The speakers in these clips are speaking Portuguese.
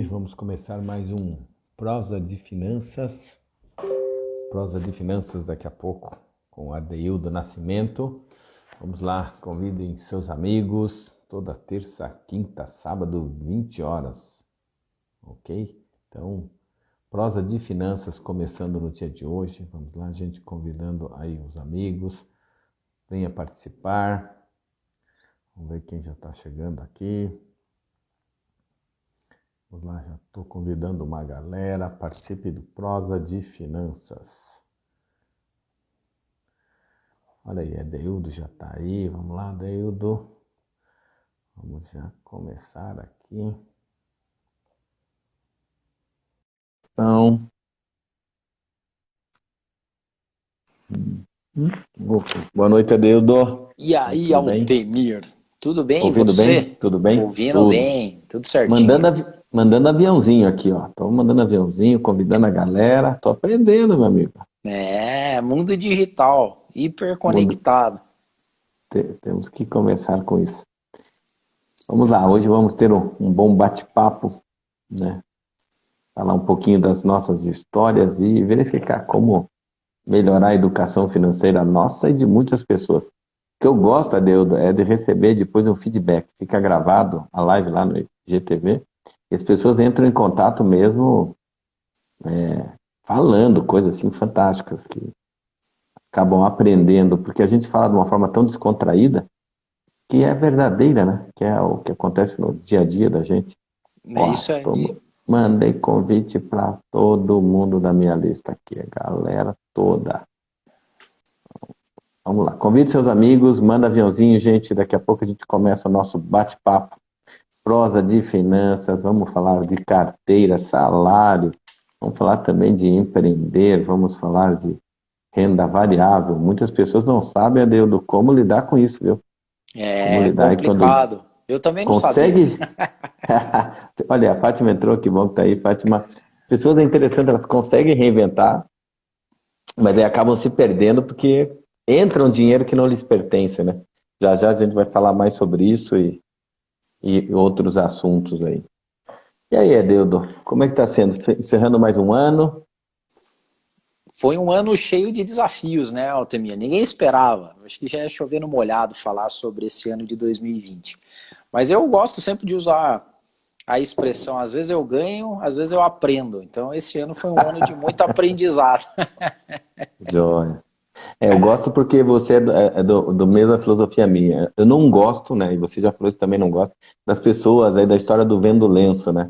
Vamos começar mais um Prosa de Finanças. Prosa de Finanças daqui a pouco com Adeildo Nascimento. Vamos lá, convidem seus amigos, toda terça, quinta, sábado, 20 horas. Ok? Então, Prosa de Finanças começando no dia de hoje. Vamos lá, gente, convidando aí os amigos. Venha participar. Vamos ver quem já está chegando aqui. Vamos lá, já estou convidando uma galera. Participe do Prosa de Finanças. Olha aí, Adeildo já está aí. Vamos lá, Adeildo. Vamos já começar aqui. Então, boa noite, Adeildo. E aí, Tudo bem? Altemir? Tudo bem, e Ouvindo bem? você? Tudo bem? Ouvindo Tudo. bem, tudo certinho. Mandando aviãozinho aqui, ó. Tô mandando aviãozinho, convidando a galera. Tô aprendendo, meu amigo. Mundo digital, Mundo- hiperconectado. Temos que começar com isso. Vamos lá, hoje vamos ter um bom bate-papo, né? Falar um pouquinho das nossas histórias e verificar como melhorar a educação financeira nossa e de muitas pessoas. O que eu gosto, Adeudo, é de receber depois um feedback. Fica gravado a live lá no IGTV. E as pessoas entram em contato mesmo falando coisas assim fantásticas que acabam aprendendo, porque a gente fala de uma forma tão descontraída que é verdadeira, né? Que é o que acontece no dia a dia da gente. É Ó, isso aí. mandei convite para todo mundo da minha lista aqui, a galera toda. Vamos lá, convide seus amigos, manda aviãozinho, gente. Daqui a pouco a gente começa o nosso bate-papo. Prosa de finanças, vamos falar de carteira, salário, vamos falar também de empreender, vamos falar de renda variável. Muitas pessoas não sabem, Adeudo, como lidar com isso, viu? Como É lidar e quando complicado. Eu também não sabia. consegue. Olha, a Fátima entrou, que bom que tá aí, Fátima. Pessoas é interessante, elas conseguem reinventar, mas aí acabam se perdendo porque entra um dinheiro que não lhes pertence, né? Já já a gente vai falar mais sobre isso e outros assuntos aí. E aí, Edeudo, como é que tá sendo? Encerrando mais um ano? Foi um ano cheio de desafios, né, Altemir? Ninguém esperava. Acho que já é chover no molhado falar sobre esse ano de 2020. Mas eu gosto sempre de usar a expressão, às vezes eu ganho, às vezes eu aprendo. Então esse ano foi um ano de muito aprendizado. Joia. Eu gosto porque você é do mesma filosofia minha. Eu não gosto, né? E você já falou isso também, não gosto, das pessoas aí da história do vendo lenço, né?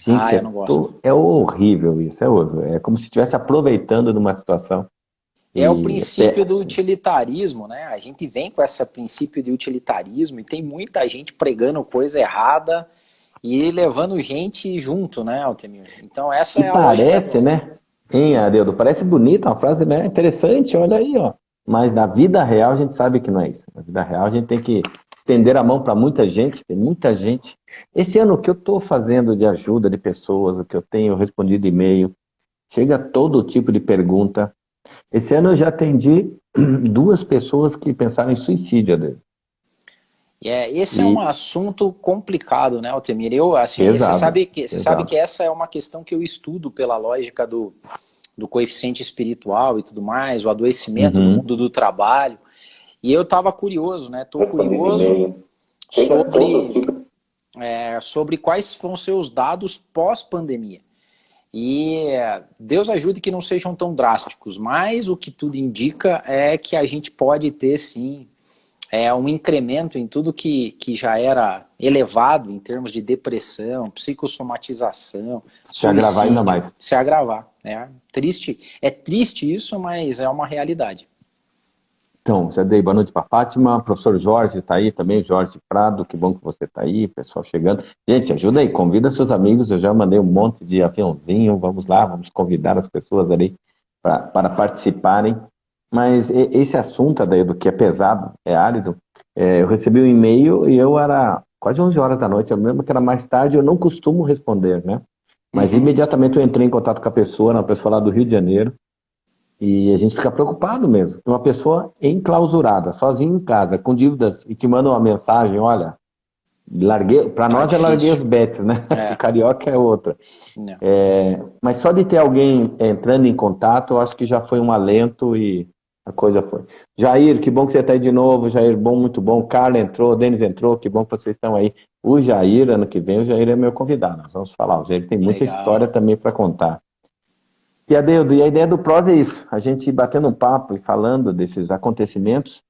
Ah, Gente, eu não gosto. é horrível isso, é horrível. É como se estivesse aproveitando de uma situação É o e é princípio do péssimo. utilitarismo, né? A gente vem com esse princípio de utilitarismo e tem muita gente pregando coisa errada e levando gente junto, né, Altemir? Então essa E é a lógica. parece, né? Hein, Adeudo, parece bonita, uma frase, né, interessante, olha aí, ó. Mas na vida real a gente sabe que não é isso. Na vida real a gente tem que estender a mão para muita gente, tem muita gente. Esse ano o que eu estou fazendo de ajuda de pessoas, o que eu tenho respondido e-mail, chega todo tipo de pergunta. Esse ano eu já atendi duas pessoas que pensaram em suicídio, Adeudo. Esse é um E assunto complicado, né, Altemir? Eu, assim, pesado, você sabe que pesado. essa é uma questão que eu estudo pela lógica do coeficiente espiritual e tudo mais, o adoecimento no Uhum. mundo do trabalho. E eu estava curioso, né? Estou Respondido curioso e-mail, chega todo sobre tipo. sobre quais vão ser os dados pós-pandemia. E Deus ajude que não sejam tão drásticos, mas o que tudo indica é que a gente pode ter sim um incremento em tudo que já era elevado em termos de depressão, psicossomatização, Se agravar ainda suicídio, mais. se agravar. É triste isso, mas é uma realidade. Então, já dei boa noite para Fátima, professor Jorge está aí também, Jorge Prado, que bom que você está aí, pessoal chegando. Gente, ajuda aí, convida seus amigos, eu já mandei um monte de aviãozinho, vamos lá, vamos convidar as pessoas ali para participarem. Mas esse assunto, daí, do que é pesado, é árido, eu recebi um e-mail e eu era quase 11 horas da noite, eu me lembro que era mais tarde, eu não costumo responder, né? Mas Uhum. imediatamente eu entrei em contato com a pessoa, uma pessoa lá do Rio de Janeiro, e a gente fica preocupado mesmo. Uma pessoa enclausurada, sozinha em casa, com dívidas, e te manda uma mensagem, olha, Larguei, para Tá nós é larguei os difícil. bets, né? O É, carioca é outra. não. Mas só de ter alguém entrando em contato, eu acho que já foi um alento e a coisa foi. Jair, que bom que você está aí de novo. Jair, bom, muito bom. Carla entrou, Denis entrou, que bom que vocês estão aí. O Jair, ano que vem, o Jair é meu convidado. Nós vamos falar. O Jair tem muita história Legal. também para contar. E a ideia do Prós é isso, a gente batendo um papo e falando desses acontecimentos,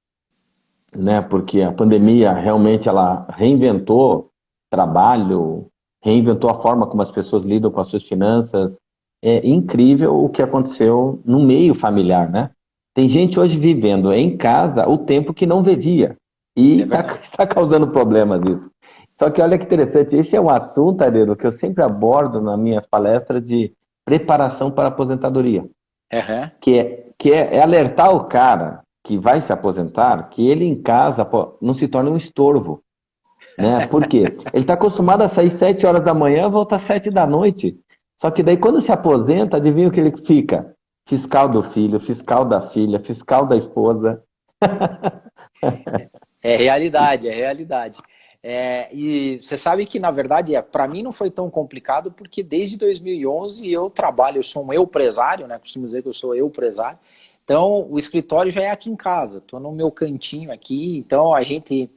né? Porque a pandemia realmente ela reinventou trabalho, reinventou a forma como as pessoas lidam com as suas finanças. É incrível o que aconteceu no meio familiar, né? Tem gente hoje vivendo em casa o tempo que não vivia e É está verdade. tá causando problemas isso. Só que olha que interessante, esse é um assunto, Aredo, que eu sempre abordo nas minhas palestras de preparação para a aposentadoria Aham. que é alertar o cara que vai se aposentar que ele em casa pô, não se torne um estorvo, né? Por quê? Ele está acostumado a sair 7 horas da manhã e voltar 7 da noite. Só que daí quando se aposenta, adivinha o que ele fica? Fiscal do filho, fiscal da filha, fiscal da esposa. É realidade, é realidade. E você sabe que, na verdade, para mim não foi tão complicado, porque desde 2011 eu trabalho, eu sou um empresário, né? Costumo dizer que eu sou empresário. Então, o escritório já é aqui em casa, estou no meu cantinho aqui, então a gente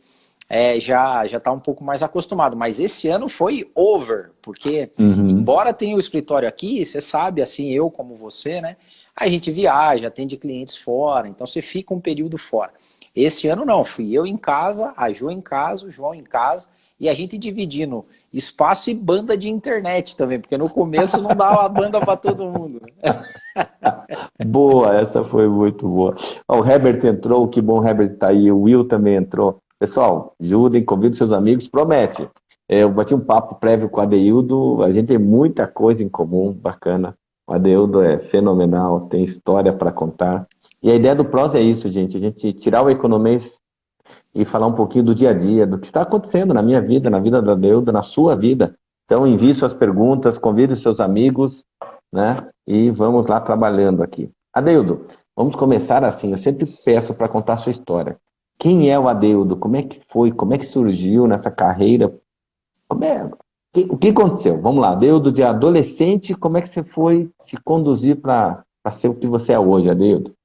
já está um pouco mais acostumado. Mas esse ano foi over, porque, Uhum. embora tenha o escritório aqui, você sabe, assim, eu como você, né? A gente viaja, atende clientes fora, então você fica um período fora. Esse ano não, fui eu em casa, a Jo em casa, o João em casa, e a gente dividindo espaço e banda de internet também, porque no começo não dava banda para todo mundo. Boa, essa foi muito boa. Ó, o Herbert entrou, que bom o Herbert está aí. O Will também entrou. Pessoal, ajudem, convidem seus amigos, promete. Eu bati um papo prévio com o Adeildo, a gente tem muita coisa em comum, bacana. O Adeildo é fenomenal, tem história para contar. E a ideia do Prós é isso, gente, a gente tirar o economês e falar um pouquinho do dia a dia, do que está acontecendo na minha vida, na vida do Adeildo, na sua vida. Então, envie suas perguntas, convide os seus amigos, né? E vamos lá trabalhando aqui. Adeildo, vamos começar assim. Eu sempre peço para contar a sua história. Quem é o Adeildo? Como é que foi? Como é que surgiu nessa carreira? Como é? O que aconteceu? Vamos lá, Adeildo, de adolescente, como é que você foi se conduzir para ser o que você é hoje, Adeildo?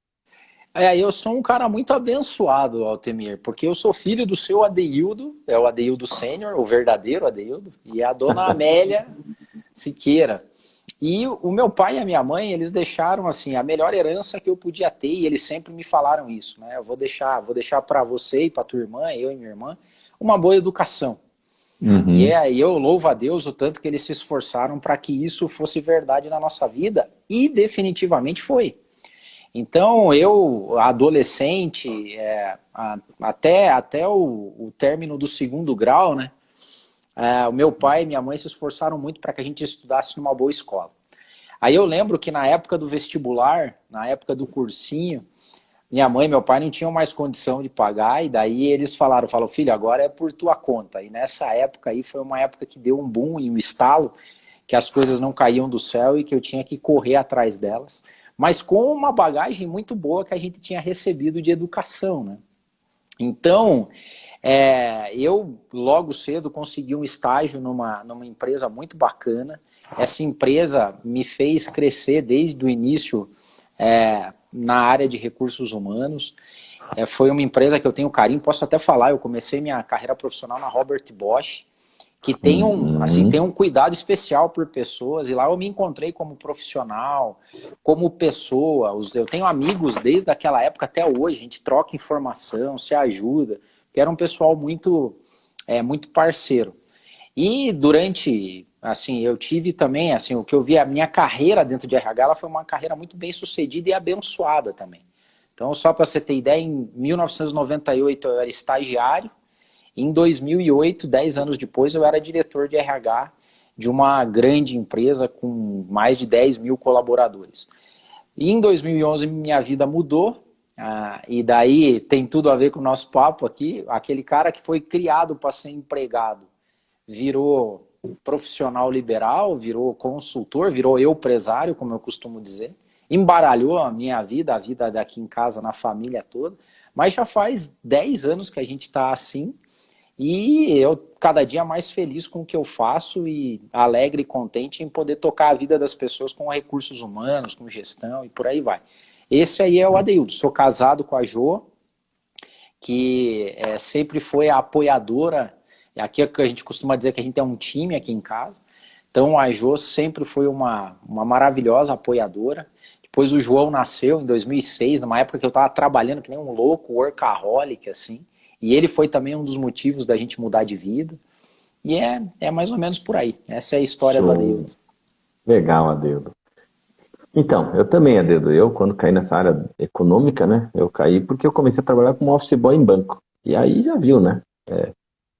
Eu sou um cara muito abençoado, Altemir, porque eu sou filho do seu Adeildo, é o Adeildo Sênior, o verdadeiro Adeildo, e a dona Amélia Siqueira. E o meu pai e a minha mãe, eles deixaram assim a melhor herança que eu podia ter, e eles sempre me falaram isso, né? Eu vou deixar para você e para tua irmã, eu e minha irmã, uma boa educação. Uhum. E eu louvo a Deus o tanto que eles se esforçaram para que isso fosse verdade na nossa vida, e definitivamente foi. Então, eu, adolescente, até o término do segundo grau, né? O meu pai e minha mãe se esforçaram muito para que a gente estudasse numa boa escola. Aí eu lembro que na época do vestibular, na época do cursinho, minha mãe e meu pai não tinham mais condição de pagar, e daí eles falaram, filho, agora é por tua conta. E nessa época aí foi uma época que deu um boom e um estalo, que as coisas não caíam do céu e que eu tinha que correr atrás delas, mas com uma bagagem muito boa que a gente tinha recebido de educação, né? Então, eu logo cedo consegui um estágio numa empresa muito bacana. Essa empresa me fez crescer desde o início na área de recursos humanos. Foi uma empresa que eu tenho carinho, posso até falar, eu comecei minha carreira profissional na Robert Bosch, que tem Uhum. um cuidado especial por pessoas, e lá eu me encontrei como profissional, como pessoa. Eu tenho amigos desde aquela época até hoje, a gente troca informação, se ajuda, que era um pessoal muito parceiro. E durante, assim, eu tive também, assim, o que eu vi, a minha carreira dentro de RH, ela foi uma carreira muito bem sucedida e abençoada também. Então, só para você ter ideia, em 1998 eu era estagiário, em 2008, 10 anos depois, eu era diretor de RH de uma grande empresa com mais de 10 mil colaboradores. E em 2011 minha vida mudou, e daí tem tudo a ver com o nosso papo aqui. Aquele cara que foi criado para ser empregado virou profissional liberal, virou consultor, virou empresário, como eu costumo dizer. Embaralhou a minha vida, a vida daqui em casa, na família toda. Mas já faz 10 anos que a gente está assim. e eu cada dia mais feliz com o que eu faço e alegre e contente em poder tocar a vida das pessoas com recursos humanos, com gestão e por aí vai. Esse aí é o Adeildo. Sou casado com a Jo, que sempre foi a apoiadora. Aqui é que a gente costuma dizer que a gente é um time aqui em casa. Então a Jo sempre foi uma maravilhosa apoiadora. Depois o João nasceu em 2006, numa época que eu estava trabalhando que nem um louco, workaholic, assim. E ele foi também um dos motivos da gente mudar de vida. E é mais ou menos por aí. Essa é a história do Adeildo. Legal, Adeildo. Então, eu também, Adeildo. Eu, quando caí nessa área econômica, né? Eu caí porque eu comecei a trabalhar como office boy em banco. E aí já viu, né?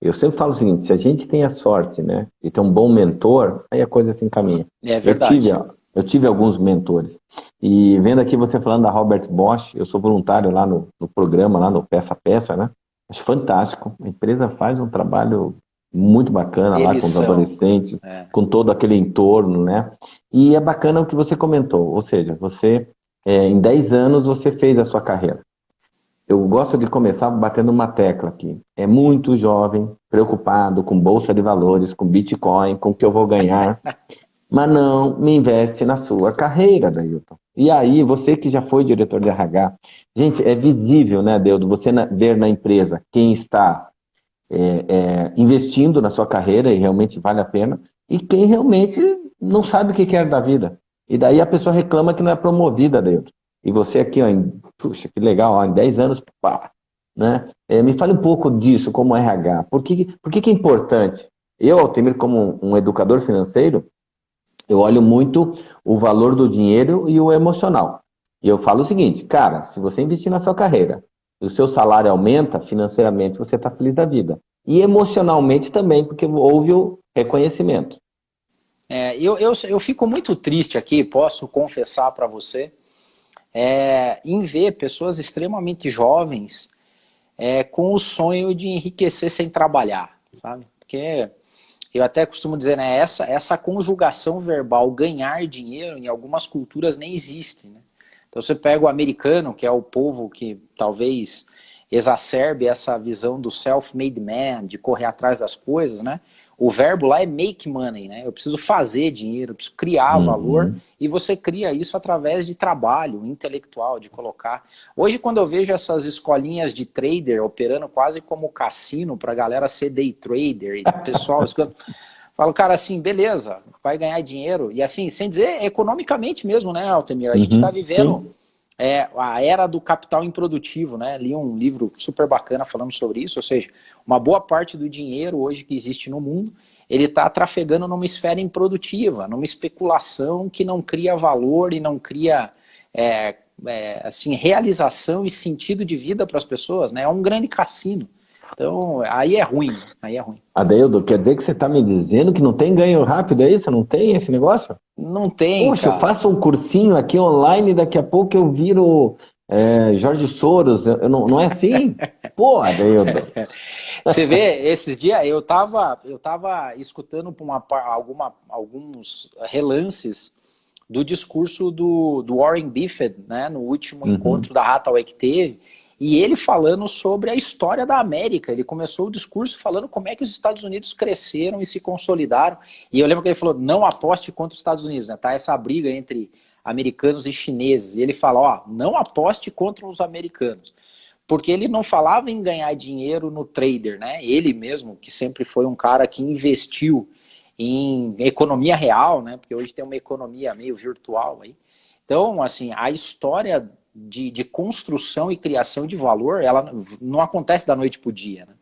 Eu sempre falo o seguinte, se a gente tem a sorte, né? E tem um bom mentor, aí a coisa se encaminha. É verdade. Eu tive alguns mentores. E vendo aqui você falando da Robert Bosch, eu sou voluntário lá no programa, lá no Peça a Peça, né? Acho fantástico. A empresa faz um trabalho muito bacana lá com os adolescentes, com todo aquele entorno, né? E é bacana o que você comentou, ou seja, você, em 10 anos, você fez a sua carreira. Eu gosto de começar batendo uma tecla aqui. É muito jovem, preocupado com bolsa de valores, com Bitcoin, com o que eu vou ganhar, mas não me investe na sua carreira, Dailton. E aí, você que já foi diretor de RH, gente, é visível, né, Adeildo, você ver na empresa quem está investindo na sua carreira e realmente vale a pena, e quem realmente não sabe o que quer da vida. E daí a pessoa reclama que não é promovida, Adeilton. E você aqui, ó, puxa, que legal, ó, em 10 anos, pá, né? Me fale um pouco disso como RH. Por que é importante? Eu, Altemir, como um educador financeiro, eu olho muito o valor do dinheiro e o emocional. E eu falo o seguinte, cara, se você investir na sua carreira e o seu salário aumenta, financeiramente você está feliz da vida. E emocionalmente também, porque houve o reconhecimento. Eu fico muito triste aqui, posso confessar para você, em ver pessoas extremamente jovens com o sonho de enriquecer sem trabalhar, sabe? Porque eu até costumo dizer, né, essa conjugação verbal, ganhar dinheiro, em algumas culturas nem existe, né? Então você pega o americano, que é o povo que talvez exacerbe essa visão do self-made man, de correr atrás das coisas, né? O verbo lá é make money, né? Eu preciso fazer dinheiro, eu preciso criar valor, e você cria isso através de trabalho intelectual, de colocar. Hoje, quando eu vejo essas escolinhas de trader operando quase como cassino para a galera ser day trader, e pessoal, falo, cara, assim, beleza, vai ganhar dinheiro, e assim, sem dizer economicamente mesmo, né, Altemir? A gente está vivendo a era do capital improdutivo, né? Li um livro super bacana falando sobre isso, ou seja, uma boa parte do dinheiro hoje que existe no mundo, ele está trafegando numa esfera improdutiva, numa especulação que não cria valor e não cria assim, realização e sentido de vida para as pessoas, né? É um grande cassino. Então, aí é ruim, aí é ruim. Adeildo, quer dizer que você está me dizendo que não tem ganho rápido, é isso? Não tem esse negócio? Não tem, Poxa, cara. eu faço um cursinho aqui online, daqui a pouco eu viro Jorge Soros, não é assim? Pô, Adeildo. Você vê, esses dias eu tava escutando alguns relances do discurso do Warren Buffett, né, no último encontro da Hathaway que teve, e ele falando sobre a história da América. Ele começou o discurso falando como é que os Estados Unidos cresceram e se consolidaram. E eu lembro que ele falou, não aposte contra os Estados Unidos, né? Tá essa briga entre americanos e chineses. E ele fala, ó, não aposte contra os americanos. Porque ele não falava em ganhar dinheiro no trader, né? Ele mesmo, que sempre foi um cara que investiu em economia real, né? Porque hoje tem uma economia meio virtual aí. Então, assim, a história de construção e criação de valor, ela não acontece da noite para o dia, né?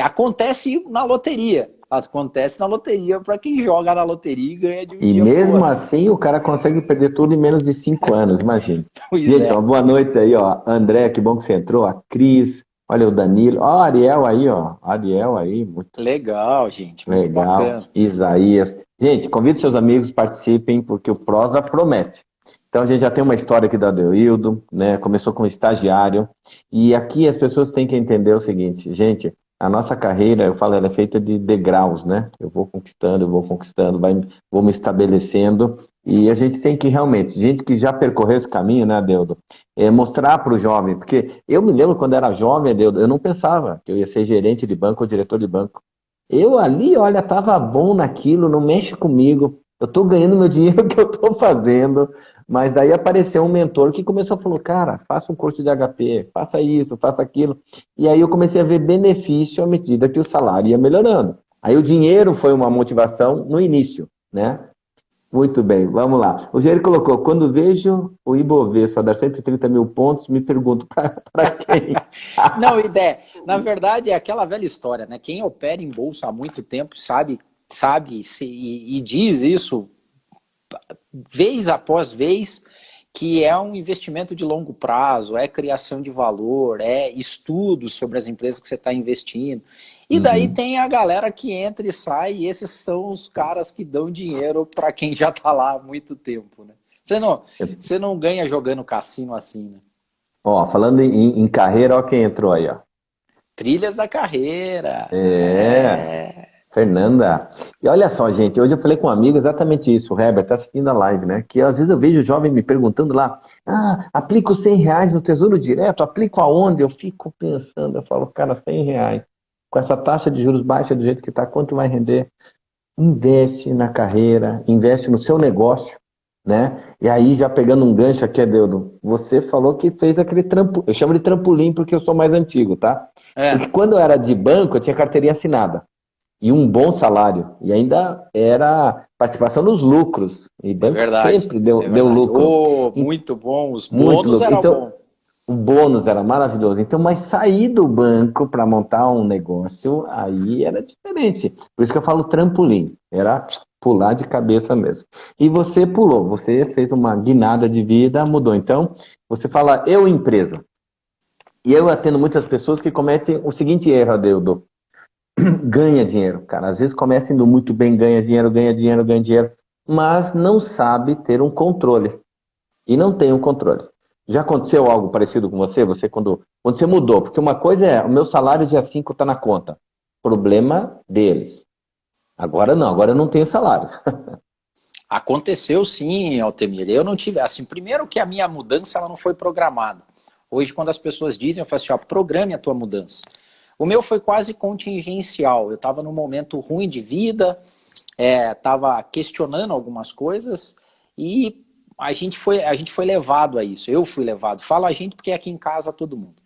Acontece na loteria. Acontece na loteria para quem joga na loteria e ganha de um dia pro outro. E mesmo outro. assim o cara consegue perder tudo em menos de 5 anos, imagina. Gente, uma boa noite aí, ó. André, que bom que você entrou. A Cris, olha o Danilo. Ó, a Ariel aí, ó. Ariel aí, muito legal, gente. Muito legal. Bacana. Isaías. Gente, convide seus amigos, participem, porque o Prosa promete. Então a gente já tem uma história aqui do Adeildo, né? Começou como estagiário. E aqui as pessoas têm que entender o seguinte, gente, a nossa carreira, eu falo, ela é feita de degraus, né? Eu vou conquistando, vou me estabelecendo. E a gente tem que realmente, gente que já percorreu esse caminho, né, Adeudo, mostrar para o jovem, porque eu me lembro quando era jovem, Adeudo, eu não pensava que eu ia ser gerente de banco ou diretor de banco. Eu ali, olha, estava bom naquilo, não mexe comigo, eu estou ganhando meu dinheiro que eu estou fazendo, mas daí apareceu um mentor que começou a falar, cara, faça um curso de HP, faça isso, faça aquilo. E aí eu comecei a ver benefício à medida que o salário ia melhorando. Aí o dinheiro foi uma motivação no início, né? Muito bem, vamos lá. O Jair colocou, quando vejo o Ibovespa dar 130 mil pontos, me pergunto para quem? Não, ideia. Na verdade, é aquela velha história, né? Quem opera em bolsa há muito tempo sabe e diz isso vez após vez, que é um investimento de longo prazo, é criação de valor, é estudos sobre as empresas que você está investindo. E daí tem a galera que entra e sai, e esses são os caras que dão dinheiro para quem já está lá há muito tempo, né? Você não ganha jogando cassino assim, né? Ó, falando em carreira, ó quem entrou aí, ó. Trilhas da carreira. É, Fernanda. E olha só, gente, hoje eu falei com um amigo exatamente isso, o Herbert, tá assistindo a live, né? Que às vezes eu vejo o jovem me perguntando lá, aplico R$ 100 no Tesouro Direto, aplico aonde? Eu fico pensando, eu falo, cara, R$ 100, com essa taxa de juros baixa do jeito que tá, quanto vai render? Investe na carreira, investe no seu negócio, né? E aí, já pegando um gancho aqui, Adeudo, você falou que fez aquele trampolim, eu chamo de trampolim porque eu sou mais antigo, tá? Porque É, quando eu era de banco, eu tinha carteirinha assinada e um bom salário, e ainda era participação nos lucros, e é banco verdade. sempre deu, É deu verdade. lucro. Oh, muito bom. Os Muito bônus lucro. eram Então, bons. o bônus era maravilhoso. Então, mas sair do banco para montar um negócio, aí era diferente. Por isso que eu falo trampolim. Era pular de cabeça mesmo. E você pulou, você fez uma guinada de vida, mudou. Então, você fala, eu empresa. E eu atendo muitas pessoas que cometem o seguinte erro, Adeudo. Ganha dinheiro, cara. Às vezes começa indo muito bem, ganha dinheiro, ganha dinheiro, ganha dinheiro, mas não sabe ter um controle. E não tem um controle. Já aconteceu algo parecido com você? Você quando você mudou? Porque uma coisa é, o meu salário dia 5 está na conta. Problema deles. Agora não, agora eu não tenho salário. Aconteceu sim, Altemir. Eu não tive. Assim, primeiro que a minha mudança ela não foi programada. Hoje, quando as pessoas dizem, eu falo assim: ó, programe a tua mudança. O meu foi quase contingencial. Eu estava num momento ruim de vida, estava questionando algumas coisas e a gente foi levado a isso. Eu fui levado. Falo a gente porque é aqui em casa todo mundo.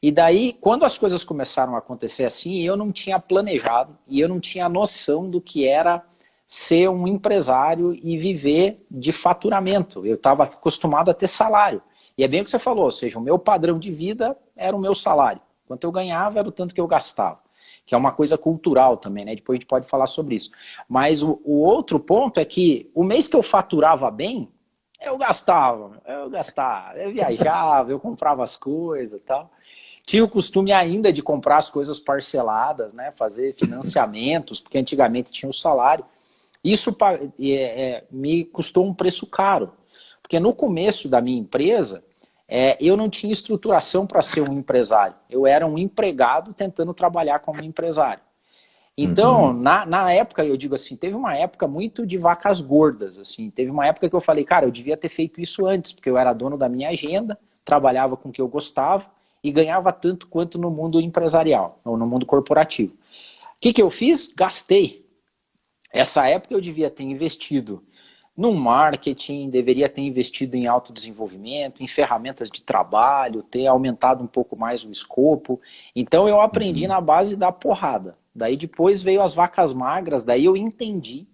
E daí, quando as coisas começaram a acontecer assim, eu não tinha planejado e eu não tinha noção do que era ser um empresário e viver de faturamento. Eu estava acostumado a ter salário. E é bem o que você falou, ou seja, o meu padrão de vida era o meu salário. Quanto eu ganhava era o tanto que eu gastava. Que é uma coisa cultural também, né? Depois a gente pode falar sobre isso. Mas o outro ponto é que o mês que eu faturava bem, eu viajava, eu comprava as coisas e tal. Tinha o costume ainda de comprar as coisas parceladas, né? Fazer financiamentos, porque antigamente tinha o salário. Isso me custou um preço caro, porque no começo da minha empresa, eu não tinha estruturação para ser um empresário. Eu era um empregado tentando trabalhar como empresário. Então, na época, eu digo assim, teve uma época muito de vacas gordas, assim, teve uma época que eu falei, cara, eu devia ter feito isso antes, porque eu era dono da minha agenda, trabalhava com o que eu gostava e ganhava tanto quanto no mundo empresarial, ou no mundo corporativo. O que eu fiz? Gastei. Essa época eu devia ter investido no marketing, deveria ter investido em autodesenvolvimento, em ferramentas de trabalho, ter aumentado um pouco mais o escopo. Então eu aprendi na base da porrada. Daí depois veio as vacas magras, daí eu entendi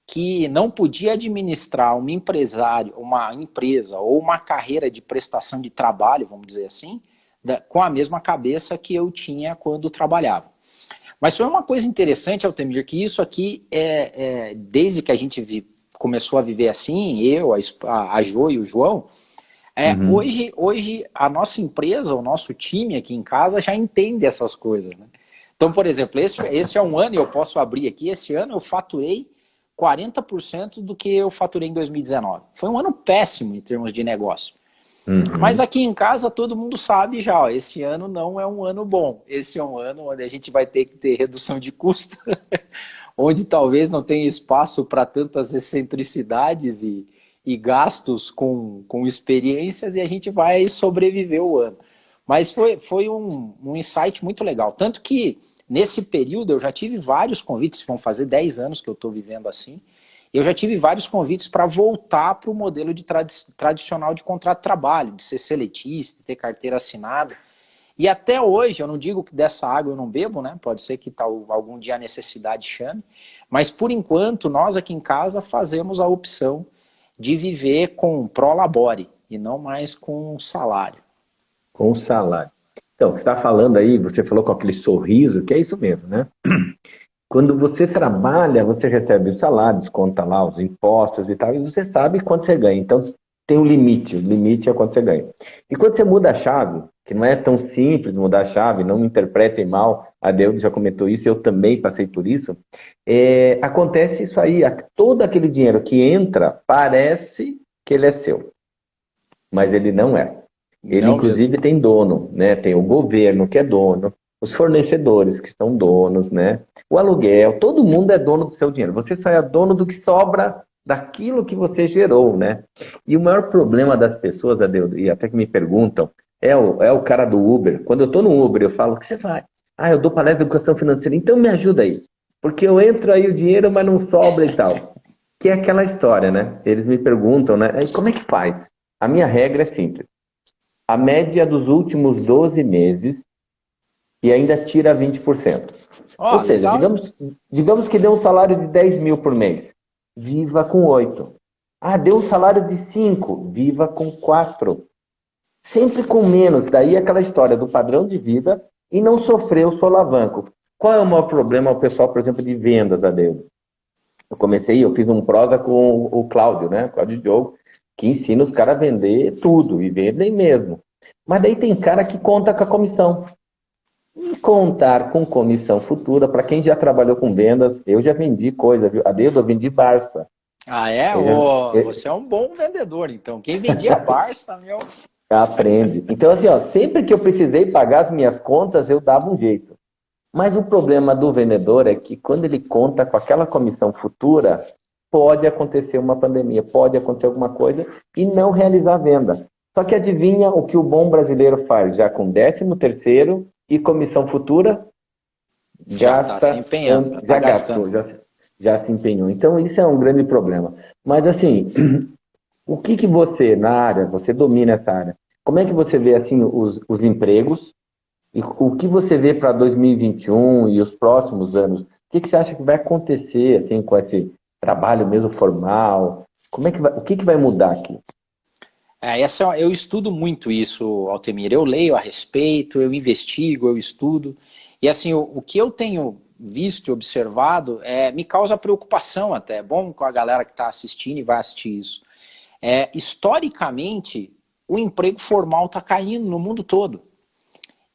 que não podia administrar uma empresa ou uma carreira de prestação de trabalho, vamos dizer assim, com a mesma cabeça que eu tinha quando trabalhava. Mas foi uma coisa interessante, Altemir, que isso aqui, desde que a gente começou a viver assim, eu, a Jo e o João, hoje a nossa empresa, o nosso time aqui em casa já entende essas coisas, né? Então, por exemplo, esse é um ano, e eu posso abrir aqui, esse ano eu faturei 40% do que eu faturei em 2019. Foi um ano péssimo em termos de negócio. Mas Uhum. aqui em casa todo mundo sabe já, ó, esse ano não é um ano bom. Esse é um ano onde a gente vai ter que ter redução de custo, onde talvez não tenha espaço para tantas excentricidades e gastos com experiências e a gente vai sobreviver o ano. Mas foi um insight muito legal. Tanto que nesse período eu já tive vários convites, vão fazer 10 anos que eu estou vivendo assim. Eu já tive vários convites para voltar para o modelo de tradicional de contrato de trabalho, de ser seletista, de ter carteira assinada. E até hoje, eu não digo que dessa água eu não bebo, né? Pode ser que algum dia a necessidade chame, mas por enquanto nós aqui em casa fazemos a opção de viver com pro labore e não mais com salário. Com o salário. Então, você está falando aí, você falou com aquele sorriso, que é isso mesmo, né? Quando você trabalha, você recebe o salário, desconta lá os impostos e tal, e você sabe quanto você ganha. Então, tem o limite é quanto você ganha. E quando você muda a chave, que não é tão simples mudar a chave, não me interpretem mal, a Deus já comentou isso, eu também passei por isso, acontece isso aí, todo aquele dinheiro que entra, parece que ele é seu, mas ele não é. Ele, Não mesmo. inclusive, tem dono, né? Tem o governo que é dono, os fornecedores que são donos, né? O aluguel, todo mundo é dono do seu dinheiro. Você só é dono do que sobra daquilo que você gerou, né? E o maior problema das pessoas, Adeu, e até que me perguntam, é o cara do Uber. Quando eu estou no Uber, eu falo, o que você faz? Ah, eu dou palestra de educação financeira, então me ajuda aí. Porque eu entro aí o dinheiro, mas não sobra e tal. Que é aquela história, né? Eles me perguntam, né? "E como é que faz?" A minha regra é simples. A média dos últimos 12 meses e ainda tira 20%. Ou Ó, seja, legal. digamos que deu um salário de 10 mil por mês. Viva com 8. Ah, deu um salário de 5. Viva com 4. Sempre com menos. Daí aquela história do padrão de vida e não sofrer o solavanco. Qual é o maior problema ao pessoal, por exemplo, de vendas, Adeus? Eu fiz um prosa com o Cláudio, né? Cláudio Diogo, que ensina os caras a vender tudo, e vendem mesmo. Mas daí tem cara que conta com a comissão. E contar com comissão futura, para quem já trabalhou com vendas, eu já vendi coisa, viu? A dedo eu vendi Barça. Ah, é? Eu já, Ô, eu- você é um bom vendedor, então. Quem vendia Barça, meu. aprende. Então, assim, ó, sempre que eu precisei pagar as minhas contas, eu dava um jeito. Mas o problema do vendedor é que quando ele conta com aquela comissão futura, pode acontecer uma pandemia, pode acontecer alguma coisa e não realizar a venda. Só que adivinha o que o bom brasileiro faz? Já com 13º e comissão futura, Já está se gasta, empenhando, já está já gastou, gastando. já se empenhou. Então isso é um grande problema. Mas assim, o que você na área, você domina essa área? Como é que você vê assim os empregos? E o que você vê para 2021 e os próximos anos? O que você acha que vai acontecer assim com esse trabalho mesmo formal? O que vai mudar aqui? Eu estudo muito isso, Altemir. Eu leio a respeito, eu investigo, eu estudo. E assim, o que eu tenho visto e observado me causa preocupação até. É bom com a galera que está assistindo e vai assistir isso. Historicamente, o emprego formal está caindo no mundo todo.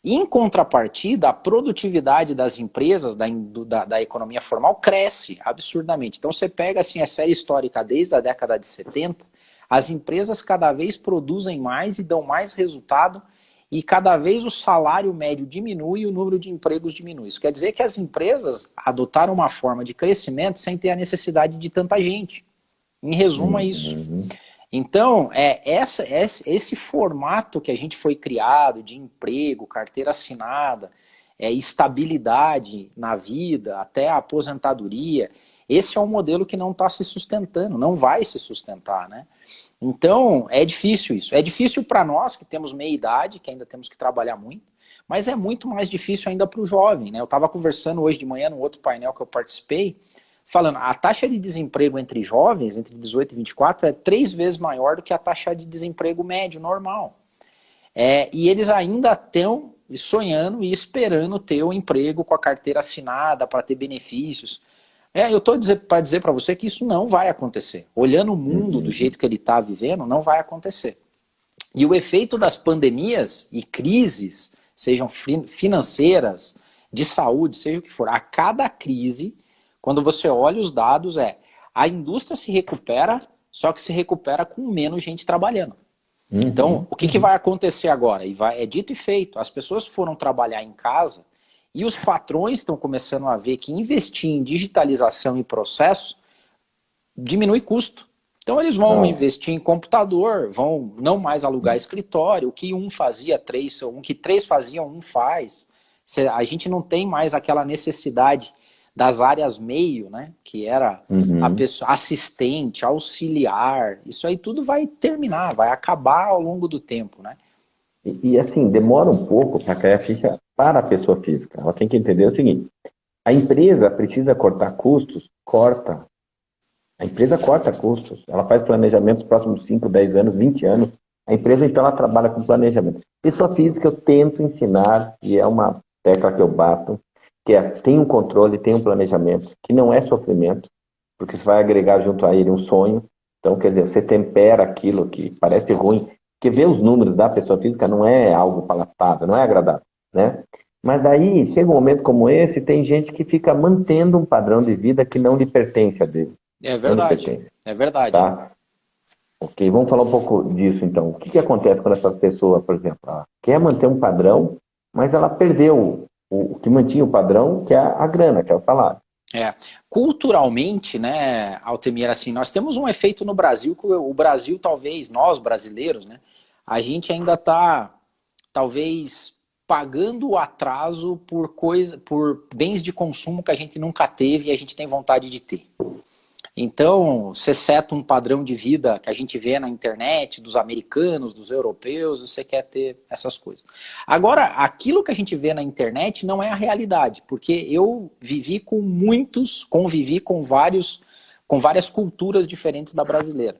Em contrapartida, a produtividade das empresas, da economia formal, cresce absurdamente. Então você pega assim, a série histórica desde a década de 70, as empresas cada vez produzem mais e dão mais resultado, e cada vez o salário médio diminui e o número de empregos diminui. Isso quer dizer que as empresas adotaram uma forma de crescimento sem ter a necessidade de tanta gente. Em resumo, é isso. Uhum. Então, esse formato que a gente foi criado de emprego, carteira assinada, estabilidade na vida, até a aposentadoria, esse é um modelo que não está se sustentando, não vai se sustentar, né? Então, é difícil isso. É difícil para nós que temos meia idade, que ainda temos que trabalhar muito, mas é muito mais difícil ainda para o jovem, né? Eu estava conversando hoje de manhã no outro painel que eu participei, falando, a taxa de desemprego entre jovens, entre 18 e 24, é 3 vezes maior do que a taxa de desemprego médio, normal. E eles ainda estão sonhando e esperando ter o um emprego com a carteira assinada para ter benefícios. Eu estou para dizer para você que isso não vai acontecer. Olhando o mundo do Uhum. jeito que ele está vivendo, não vai acontecer. E o efeito das pandemias e crises, sejam financeiras, de saúde, seja o que for, a cada crise, quando você olha os dados, a indústria se recupera, só que se recupera com menos gente trabalhando. Então, Uhum, o que, que vai acontecer agora? É dito e feito. As pessoas foram trabalhar em casa e os patrões estão começando a ver que investir em digitalização e processos diminui custo. Então eles vão não. investir em computador, vão não mais alugar escritório, o que um fazia, três, o que três faziam, um faz. A gente não tem mais aquela necessidade das áreas meio, né? Que era a Uhum. pessoa assistente, auxiliar. Isso aí tudo vai terminar, vai acabar ao longo do tempo, né? Assim, demora um pouco para cair a ficha para a pessoa física. Ela tem que entender o seguinte: a empresa precisa cortar custos, corta. A empresa corta custos. Ela faz planejamento nos próximos 5, 10 anos, 20 anos. A empresa, então, ela trabalha com planejamento. Pessoa física, eu tento ensinar, e é uma tecla que eu bato, que é, tem um controle, tem um planejamento, que não é sofrimento, porque você vai agregar junto a ele um sonho. Então, quer dizer, você tempera aquilo que parece ruim, porque ver os números da pessoa física não é algo palatável, não é agradável, né? Mas daí, chega um momento como esse, tem gente que fica mantendo um padrão de vida que não lhe pertence a dele. É Não lhe verdade, pertence, é verdade. tá? Ok, vamos falar um pouco disso então. O que que acontece quando essa pessoa, por exemplo, ela quer manter um padrão, mas ela perdeu o que mantinha o padrão, que é a grana, que é o salário. É. Culturalmente, né, Altemir, assim, nós temos um efeito no Brasil, que o Brasil, talvez, nós brasileiros, né, a gente ainda está, talvez, pagando o atraso por bens de consumo que a gente nunca teve e a gente tem vontade de ter. Então, você seta um padrão de vida que a gente vê na internet, dos americanos, dos europeus, você quer ter essas coisas. Agora, aquilo que a gente vê na internet não é a realidade, porque eu convivi com várias culturas diferentes da brasileira.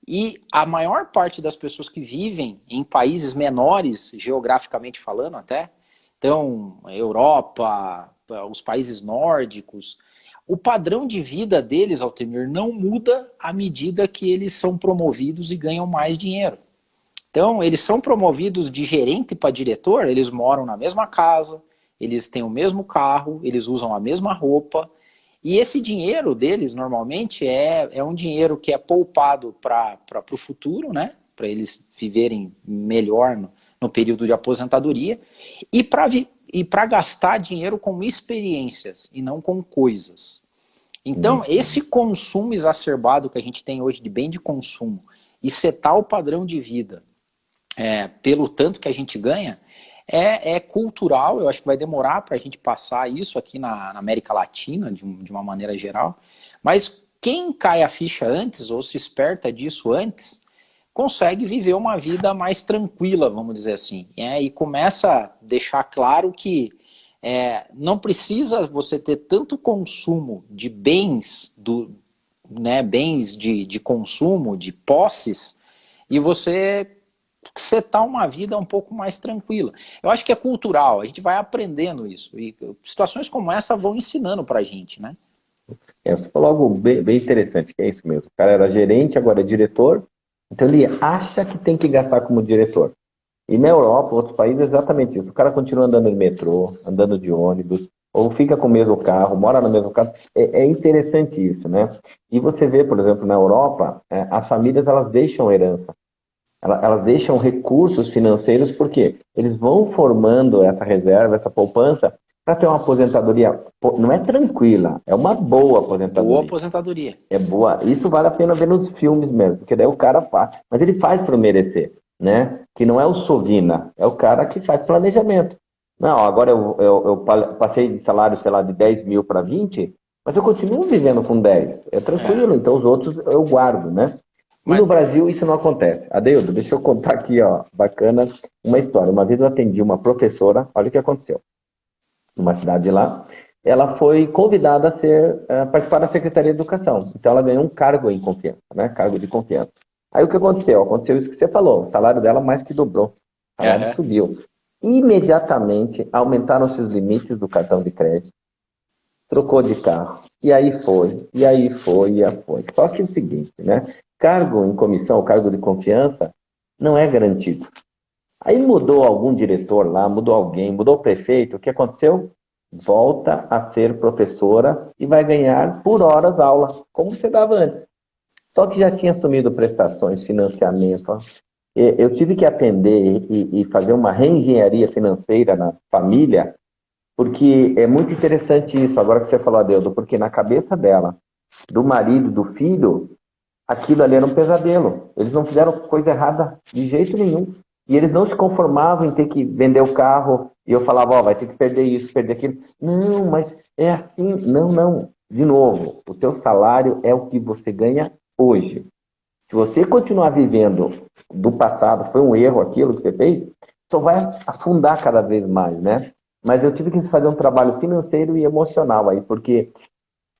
E a maior parte das pessoas que vivem em países menores, geograficamente falando até, então, Europa, os países nórdicos, o padrão de vida deles, Altemir, não muda à medida que eles são promovidos e ganham mais dinheiro. Então, eles são promovidos de gerente para diretor, eles moram na mesma casa, eles têm o mesmo carro, eles usam a mesma roupa. E esse dinheiro deles, normalmente, é um dinheiro que é poupado para o futuro, né? Para eles viverem melhor no período de aposentadoria, e para gastar dinheiro com experiências e não com coisas. Então, esse consumo exacerbado que a gente tem hoje de bem de consumo e setar o padrão de vida pelo tanto que a gente ganha, é cultural. Eu acho que vai demorar para a gente passar isso aqui na América Latina, de uma maneira geral. Mas quem cai a ficha antes, ou se esperta disso antes, consegue viver uma vida mais tranquila, vamos dizer assim. E começa a deixar claro que não precisa você ter tanto consumo de bens, bens de consumo, de posses, e você setar uma vida um pouco mais tranquila. Eu acho que é cultural, a gente vai aprendendo isso. E situações como essa vão ensinando pra gente, né? Você falou algo bem, bem interessante, que é isso mesmo. O cara era gerente, agora é diretor, então ele acha que tem que gastar como diretor. E na Europa, outros países, é exatamente isso. O cara continua andando de metrô, andando de ônibus, ou fica com o mesmo carro, mora no mesmo carro. É interessante isso, né? E você vê, por exemplo, na Europa, as famílias elas deixam herança. Elas deixam recursos financeiros porque eles vão formando essa reserva, essa poupança, para ter uma aposentadoria. Não é tranquila, é uma boa Boa aposentadoria. aposentadoria. É boa. Isso vale a pena ver nos filmes mesmo, porque daí o cara faz. Mas ele faz para merecer, né? Que não é o Sovina, é o cara que faz planejamento. Não, agora eu passei de salário, sei lá, de 10 mil para 20, mas eu continuo vivendo com 10. É É. tranquilo, então os outros eu guardo, né? E Mas, no Brasil isso não acontece. Adeildo, deixa eu contar aqui, ó, bacana, uma história. Uma vez eu atendi uma professora, olha o que aconteceu. Numa cidade lá, ela foi convidada a participar da Secretaria de Educação. Então ela ganhou um cargo em confiança, né? Cargo de confiança. Aí o que aconteceu? Aconteceu isso que você falou. O salário dela mais que dobrou. O salário uhum. subiu. Imediatamente aumentaram-se os limites do cartão de crédito. Trocou de carro. E aí foi, e aí foi, e aí foi. Só que é o seguinte, né? Cargo em comissão, cargo de confiança, não é garantido. Aí mudou algum diretor lá, mudou alguém, mudou o prefeito, o que aconteceu? Volta a ser professora e vai ganhar por horas aula, como você dava antes. Só que já tinha assumido prestações, financiamento. Ó. Eu tive que atender e fazer uma reengenharia financeira na família, porque é muito interessante isso, agora que você falou, Adeudo, porque na cabeça dela, do marido, do filho, aquilo ali era um pesadelo. Eles não fizeram coisa errada de jeito nenhum. E eles não se conformavam em ter que vender o carro. E eu falava, ó, vai ter que perder isso, perder aquilo. Não, mas é assim. Não, não. De novo, o teu salário é o que você ganha hoje. Se você continuar vivendo do passado, foi um erro aquilo que você fez, só vai afundar cada vez mais, né? Mas eu tive que fazer um trabalho financeiro e emocional aí, porque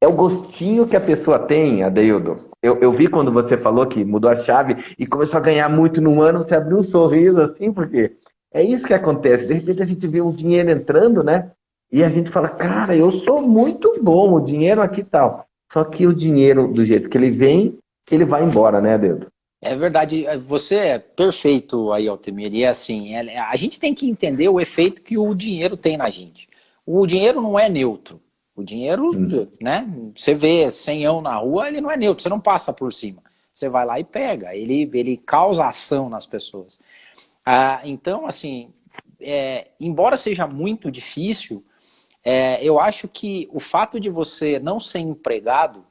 é o gostinho que a pessoa tem, Adeildo. Eu vi quando você falou que mudou a chave e começou a ganhar muito no ano, você abriu um sorriso assim, porque é isso que acontece. De repente a gente vê o dinheiro entrando, né? E a gente fala, cara, eu sou muito bom, o dinheiro aqui e tal. Só que o dinheiro, do jeito que ele vem, ele vai embora, né, Adeildo? É verdade, você é perfeito aí, Altemir. E assim, a gente tem que entender o efeito que o dinheiro tem na gente. O dinheiro não é neutro. O dinheiro, né? Você vê senhão na rua, ele não é neutro, você não passa por cima. Você vai lá e pega, ele causa ação nas pessoas. Então, assim, embora seja muito difícil, eu acho que o fato de você não ser empregado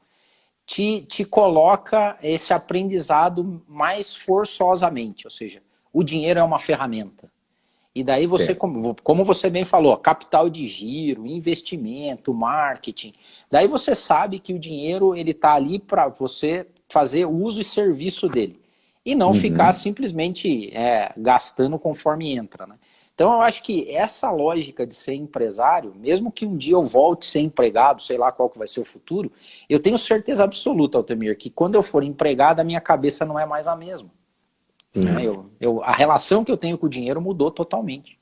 te coloca esse aprendizado mais forçosamente, ou seja, o dinheiro é uma ferramenta. E daí você, como você bem falou, capital de giro, investimento, marketing, daí você sabe que o dinheiro ele está ali para você fazer uso e serviço dele. E não ficar simplesmente gastando conforme entra, né? Então eu acho que essa lógica de ser empresário, mesmo que um dia eu volte a ser empregado, sei lá qual que vai ser o futuro, eu tenho certeza absoluta, Altemir, que quando eu for empregado, a minha cabeça não é mais a mesma. Né? A relação que eu tenho com o dinheiro mudou totalmente.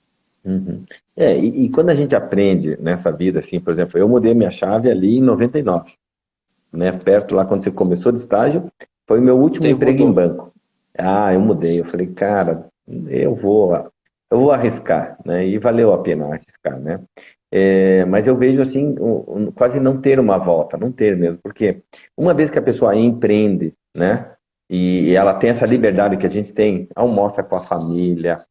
E quando a gente aprende nessa vida, assim, por exemplo, eu mudei minha chave ali em 99, né? Perto lá quando você começou de estágio, foi meu último Você emprego em mudou. banco. Ah, eu mudei. Eu falei, cara, eu vou arriscar, né? E valeu a pena arriscar, né? Mas eu vejo assim, quase não ter uma volta, não ter mesmo, porque uma vez que a pessoa empreende, né? E ela tem essa liberdade que a gente tem, almoça com a família.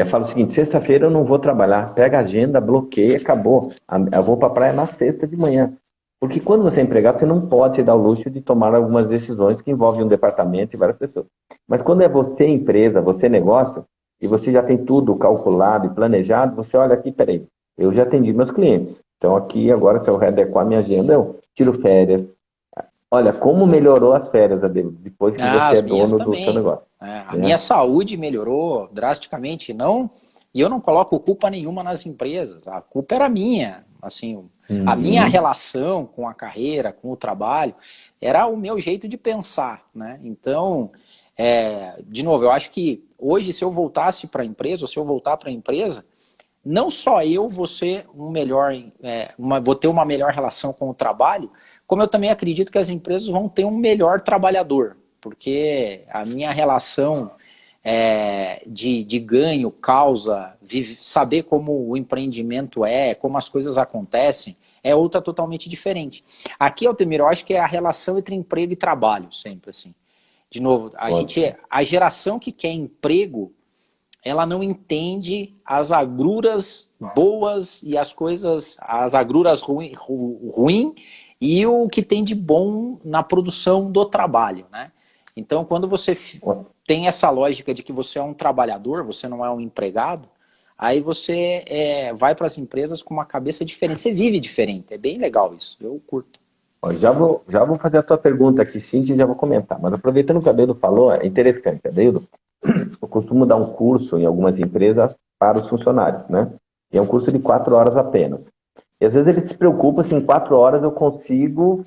Fala o seguinte, sexta-feira eu não vou trabalhar, pega a agenda, bloqueia, acabou. Eu vou para a praia na sexta de manhã. Porque quando você é empregado, você não pode se dar o luxo de tomar algumas decisões que envolvem um departamento e várias pessoas. Mas quando é você empresa, você negócio, e você já tem tudo calculado e planejado, você olha aqui, peraí, eu já atendi meus clientes. Então aqui, agora, se eu readequar a minha agenda, eu tiro férias. Olha, como melhorou as férias, Adele, depois que você As é minhas dono do seu também. negócio. A Né? minha saúde melhorou drasticamente. Não, e eu não coloco culpa nenhuma nas empresas. A culpa era minha. Assim, a minha relação com a carreira, com o trabalho, era o meu jeito de pensar. Né? Então, de novo, eu acho que hoje, se eu voltasse para a empresa, ou se eu voltar para a empresa, não só eu vou ser vou ter uma melhor relação com o trabalho, como eu também acredito que as empresas vão ter um melhor trabalhador, porque a minha relação de ganho, causa, saber como o empreendimento como as coisas acontecem, é outra totalmente diferente. Aqui, Altemir, eu acho que é a relação entre emprego e trabalho, sempre assim. De novo, a geração que quer emprego, ela não entende as agruras boas e as agruras ruim e o que tem de bom na produção do trabalho, né? Então, quando você tem essa lógica de que você é um trabalhador, você não é um empregado, aí você vai para as empresas com uma cabeça diferente, você vive diferente, é bem legal isso, eu curto. Ó, já vou fazer a tua pergunta aqui, Cintia, e já vou comentar. Mas aproveitando o que o Adeildo falou, é interessante. Adeildo, eu costumo dar um curso em algumas empresas para os funcionários, né? E é um curso de 4 horas apenas. E às vezes eles se preocupam se em 4 horas eu consigo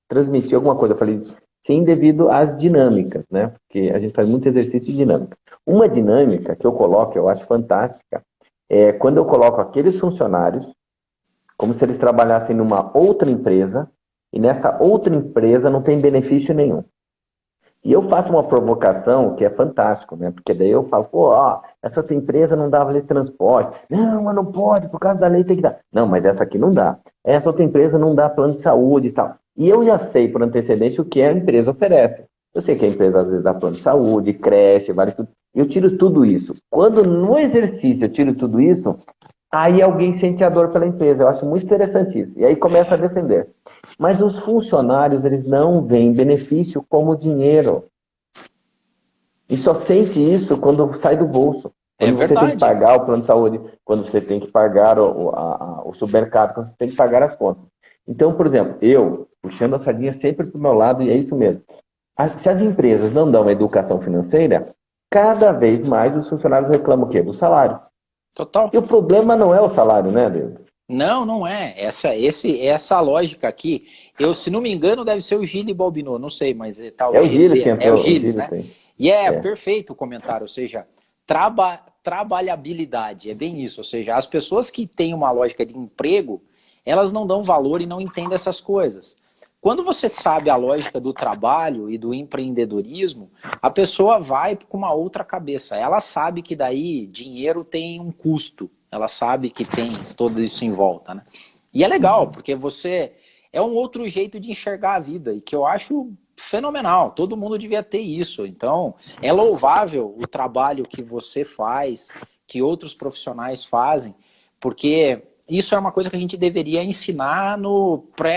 transmitir alguma coisa. Eu falei, sim, devido às dinâmicas, né? Porque a gente faz muito exercício de dinâmica. Uma dinâmica que eu coloco, eu acho fantástica, é quando eu coloco aqueles funcionários como se eles trabalhassem numa outra empresa e nessa outra empresa não tem benefício nenhum. E eu faço uma provocação que é fantástico, né? Porque daí eu falo, pô, ó, essa outra empresa não dá vale transporte. Não, mas não pode, por causa da lei tem que dar. Não, mas essa aqui não dá. Essa outra empresa não dá plano de saúde e tal. E eu já sei por antecedência o que a empresa oferece. Eu sei que a empresa às vezes dá plano de saúde, creche, vários tudo. eu tiro tudo isso. Quando no exercício eu tiro tudo isso, aí alguém sente a dor pela empresa. Eu acho muito interessante isso. E aí começa a defender. Mas os funcionários, eles não veem benefício como dinheiro. E só sente isso quando sai do bolso. Quando você tem que pagar o plano de saúde, quando você tem que pagar o supermercado, quando você tem que pagar as contas. Então, por exemplo, eu, puxando a sardinha sempre para o meu lado, e é isso mesmo. Se as empresas não dão uma educação financeira, cada vez mais os funcionários reclamam o quê? Do salário. Total. E o problema não é o salário, né, Deus? Não, não é. Essa lógica aqui, se não me engano, deve ser o Gili Balbinot, não sei, mas tá o Gili que entrou. É o Gilles, né? E perfeito o comentário, ou seja, trabalhabilidade, é bem isso. Ou seja, as pessoas que têm uma lógica de emprego, elas não dão valor e não entendem essas coisas. Quando você sabe a lógica do trabalho e do empreendedorismo, a pessoa vai com uma outra cabeça. Ela sabe que daí dinheiro tem um custo. Ela sabe que tem tudo isso em volta, né? E é legal, porque você é um outro jeito de enxergar a vida, e que eu acho fenomenal. Todo mundo devia ter isso. Então, é louvável o trabalho que você faz, que outros profissionais fazem, porque isso é uma coisa que a gente deveria ensinar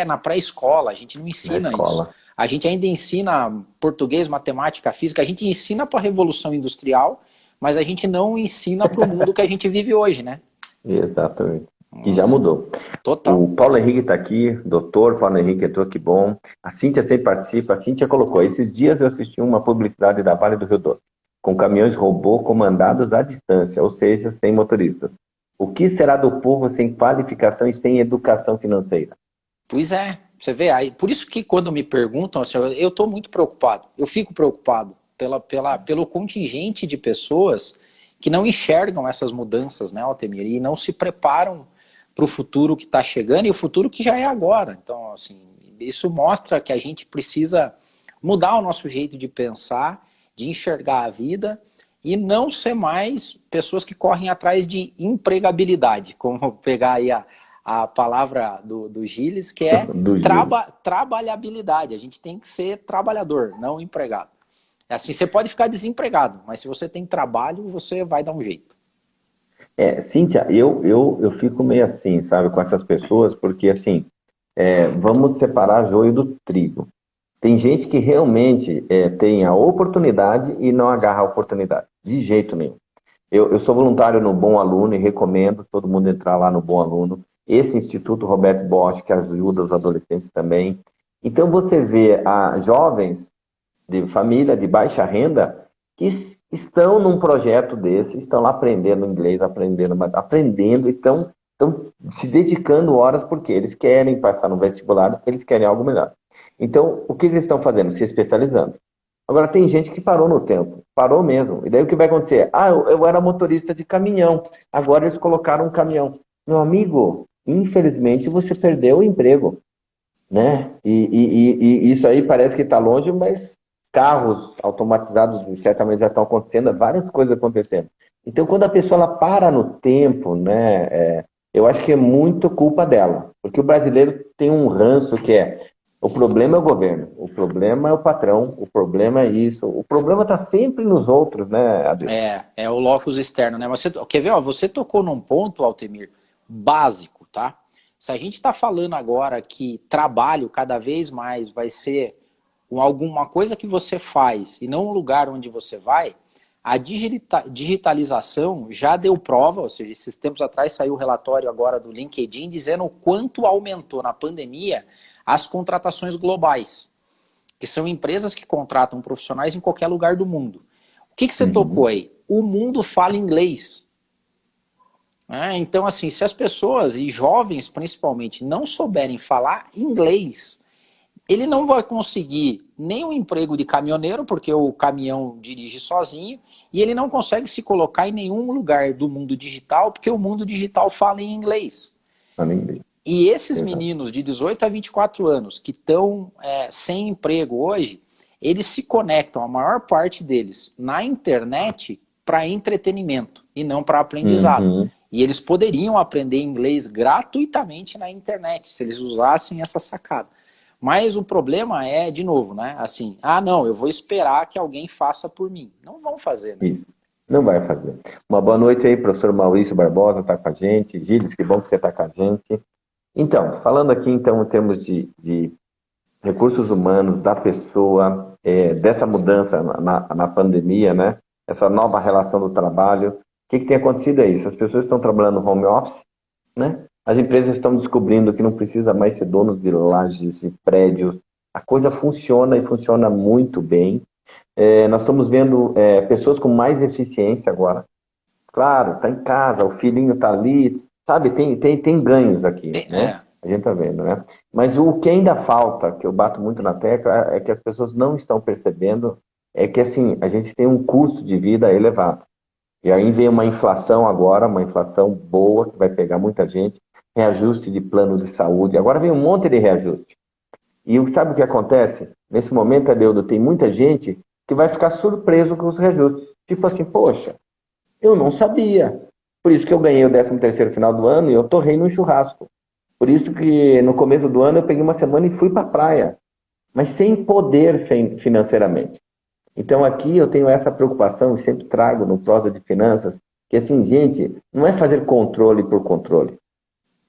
na pré-escola. A gente não ensina isso. A gente ainda ensina português, matemática, física. A gente ensina para a Revolução Industrial, mas a gente não ensina para o mundo que a gente vive hoje, né? Exatamente. Que já mudou. Total. O Paulo Henrique está aqui, doutor Paulo Henrique entrou, que bom. A Cíntia sempre participa. A Cíntia colocou, esses dias eu assisti uma publicidade da Vale do Rio Doce, com caminhões robô comandados à distância, ou seja, sem motoristas. O que será do povo sem qualificação e sem educação financeira? Pois é, você vê, aí, por isso que quando me perguntam, assim, eu estou muito preocupado, eu fico preocupado pelo contingente de pessoas que não enxergam essas mudanças, né, Altemir, e não se preparam para o futuro que está chegando e o futuro que já é agora. Então, assim, isso mostra que a gente precisa mudar o nosso jeito de pensar, de enxergar a vida e não ser mais pessoas que correm atrás de empregabilidade, como pegar aí a palavra do Gilles, que é trabalhabilidade. A gente tem que ser trabalhador, não empregado. É assim, você pode ficar desempregado, mas se você tem trabalho, você vai dar um jeito. Cíntia, eu fico meio assim, sabe, com essas pessoas, porque assim, vamos separar joio do trigo. Tem gente que realmente tem a oportunidade e não agarra a oportunidade, de jeito nenhum. Eu sou voluntário no Bom Aluno e recomendo todo mundo entrar lá no Bom Aluno. Esse Instituto Roberto Bosch, que ajuda os adolescentes também. Então você vê jovens de família de baixa renda que estão num projeto desse, estão lá aprendendo inglês, aprendendo, estão se dedicando horas porque eles querem passar no vestibular, eles querem algo melhor. Então, o que eles estão fazendo? Se especializando. Agora, tem gente que parou no tempo, parou mesmo. E daí o que vai acontecer? Eu era motorista de caminhão, agora eles colocaram um caminhão. Meu amigo, infelizmente você perdeu o emprego, né? E isso aí parece que está longe, mas carros automatizados certamente já estão acontecendo, várias coisas acontecendo. Então, quando a pessoa ela para no tempo, né, eu acho que é muito culpa dela. Porque o brasileiro tem um ranço que o problema é o governo, o problema é o patrão, o problema é isso, o problema está sempre nos outros, né, Adriano? É o locus externo, né? Mas quer ver, você tocou num ponto, Altemir, básico, tá? Se a gente está falando agora que trabalho cada vez mais vai ser alguma coisa que você faz e não um lugar onde você vai, a digitalização já deu prova, ou seja, esses tempos atrás saiu o relatório agora do LinkedIn dizendo o quanto aumentou na pandemia as contratações globais, que são empresas que contratam profissionais em qualquer lugar do mundo. O que você tocou aí? O mundo fala inglês. Então, assim, se as pessoas, e jovens principalmente, não souberem falar inglês, ele não vai conseguir nem um emprego de caminhoneiro, porque o caminhão dirige sozinho, e ele não consegue se colocar em nenhum lugar do mundo digital, porque o mundo digital fala em inglês. Fala em inglês. E esses meninos de 18 a 24 anos que estão sem emprego hoje, eles se conectam, a maior parte deles, na internet para entretenimento e não para aprendizado. E eles poderiam aprender inglês gratuitamente na internet, se eles usassem essa sacada. Mas o problema de novo, né? Assim, não, eu vou esperar que alguém faça por mim. Não vão fazer, né? Isso. Não vai fazer. Uma boa noite aí, professor Maurício Barbosa está com a gente. Gilles, que bom que você está com a gente. Então, falando aqui então em termos de recursos humanos, da pessoa, dessa mudança na pandemia, né? Essa nova relação do trabalho. O que tem acontecido é isso? As pessoas estão trabalhando no home office, né? As empresas estão descobrindo que não precisa mais ser dono de lajes e prédios. A coisa funciona e funciona muito bem. Nós estamos vendo pessoas com mais eficiência agora. Claro, está em casa, o filhinho está ali, sabe? Tem ganhos aqui, né? A gente está vendo, né? Mas o que ainda falta, que eu bato muito na tecla, é que as pessoas não estão percebendo, é que assim, a gente tem um custo de vida elevado. E aí vem uma inflação agora, uma inflação boa, que vai pegar muita gente, reajuste de planos de saúde, agora vem um monte de reajuste. E sabe o que acontece? Nesse momento, Adeudo, tem muita gente que vai ficar surpreso com os reajustes. Tipo assim, poxa, eu não sabia. Por isso que eu ganhei o 13º final do ano e eu torrei no churrasco. Por isso que no começo do ano eu peguei uma semana e fui para a praia, mas sem poder financeiramente. Então aqui eu tenho essa preocupação e sempre trago no Prosa de Finanças, que assim, gente, não é fazer controle por controle.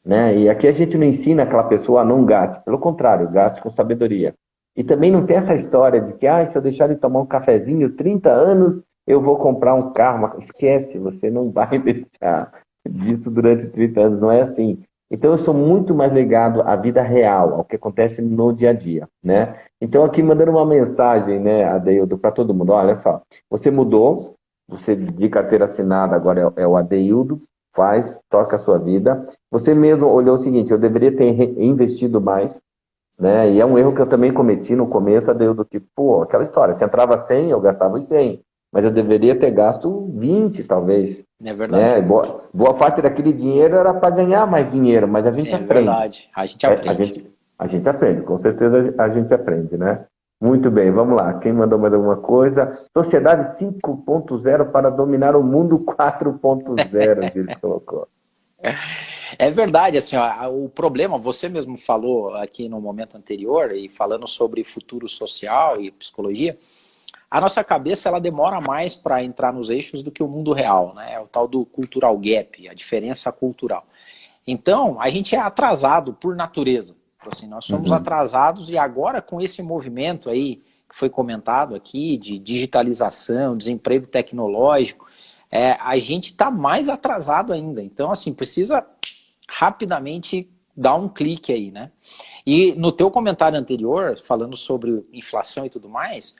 Né? E aqui a gente não ensina aquela pessoa a não gaste, pelo contrário, gaste com sabedoria. E também não tem essa história de que se eu deixar de tomar um cafezinho 30 anos, eu vou comprar um carro. Esquece, você não vai deixar disso durante 30 anos, não é assim. Então eu sou muito mais ligado à vida real, ao que acontece no dia a dia, né? Então aqui mandando uma mensagem, né, Adeildo, para todo mundo, olha só, você mudou, você de carteira assinada agora é o Adeildo, toca a sua vida. Você mesmo olhou o seguinte, eu deveria ter investido mais, né? E é um erro que eu também cometi no começo, Adeildo, que, aquela história, se entrava 100, eu gastava os 100, mas eu deveria ter gasto 20, talvez. É verdade. Né? Boa parte daquele dinheiro era para ganhar mais dinheiro, mas a gente aprende. É verdade, a gente aprende. A gente aprende, com certeza a gente aprende, né? Muito bem, vamos lá. Quem mandou mais alguma coisa? Sociedade 5.0 para dominar o mundo 4.0, ele colocou. É verdade, assim, ó, o problema, você mesmo falou aqui no momento anterior, e falando sobre futuro social e psicologia, a nossa cabeça ela demora mais para entrar nos eixos do que o mundo real, né? É o tal do cultural gap, a diferença cultural. Então, a gente é atrasado por natureza. Assim, nós somos atrasados e agora com esse movimento aí que foi comentado aqui de digitalização, desemprego tecnológico, a gente está mais atrasado ainda. Então, assim, precisa rapidamente dar um clique aí, né? E no teu comentário anterior, falando sobre inflação e tudo mais,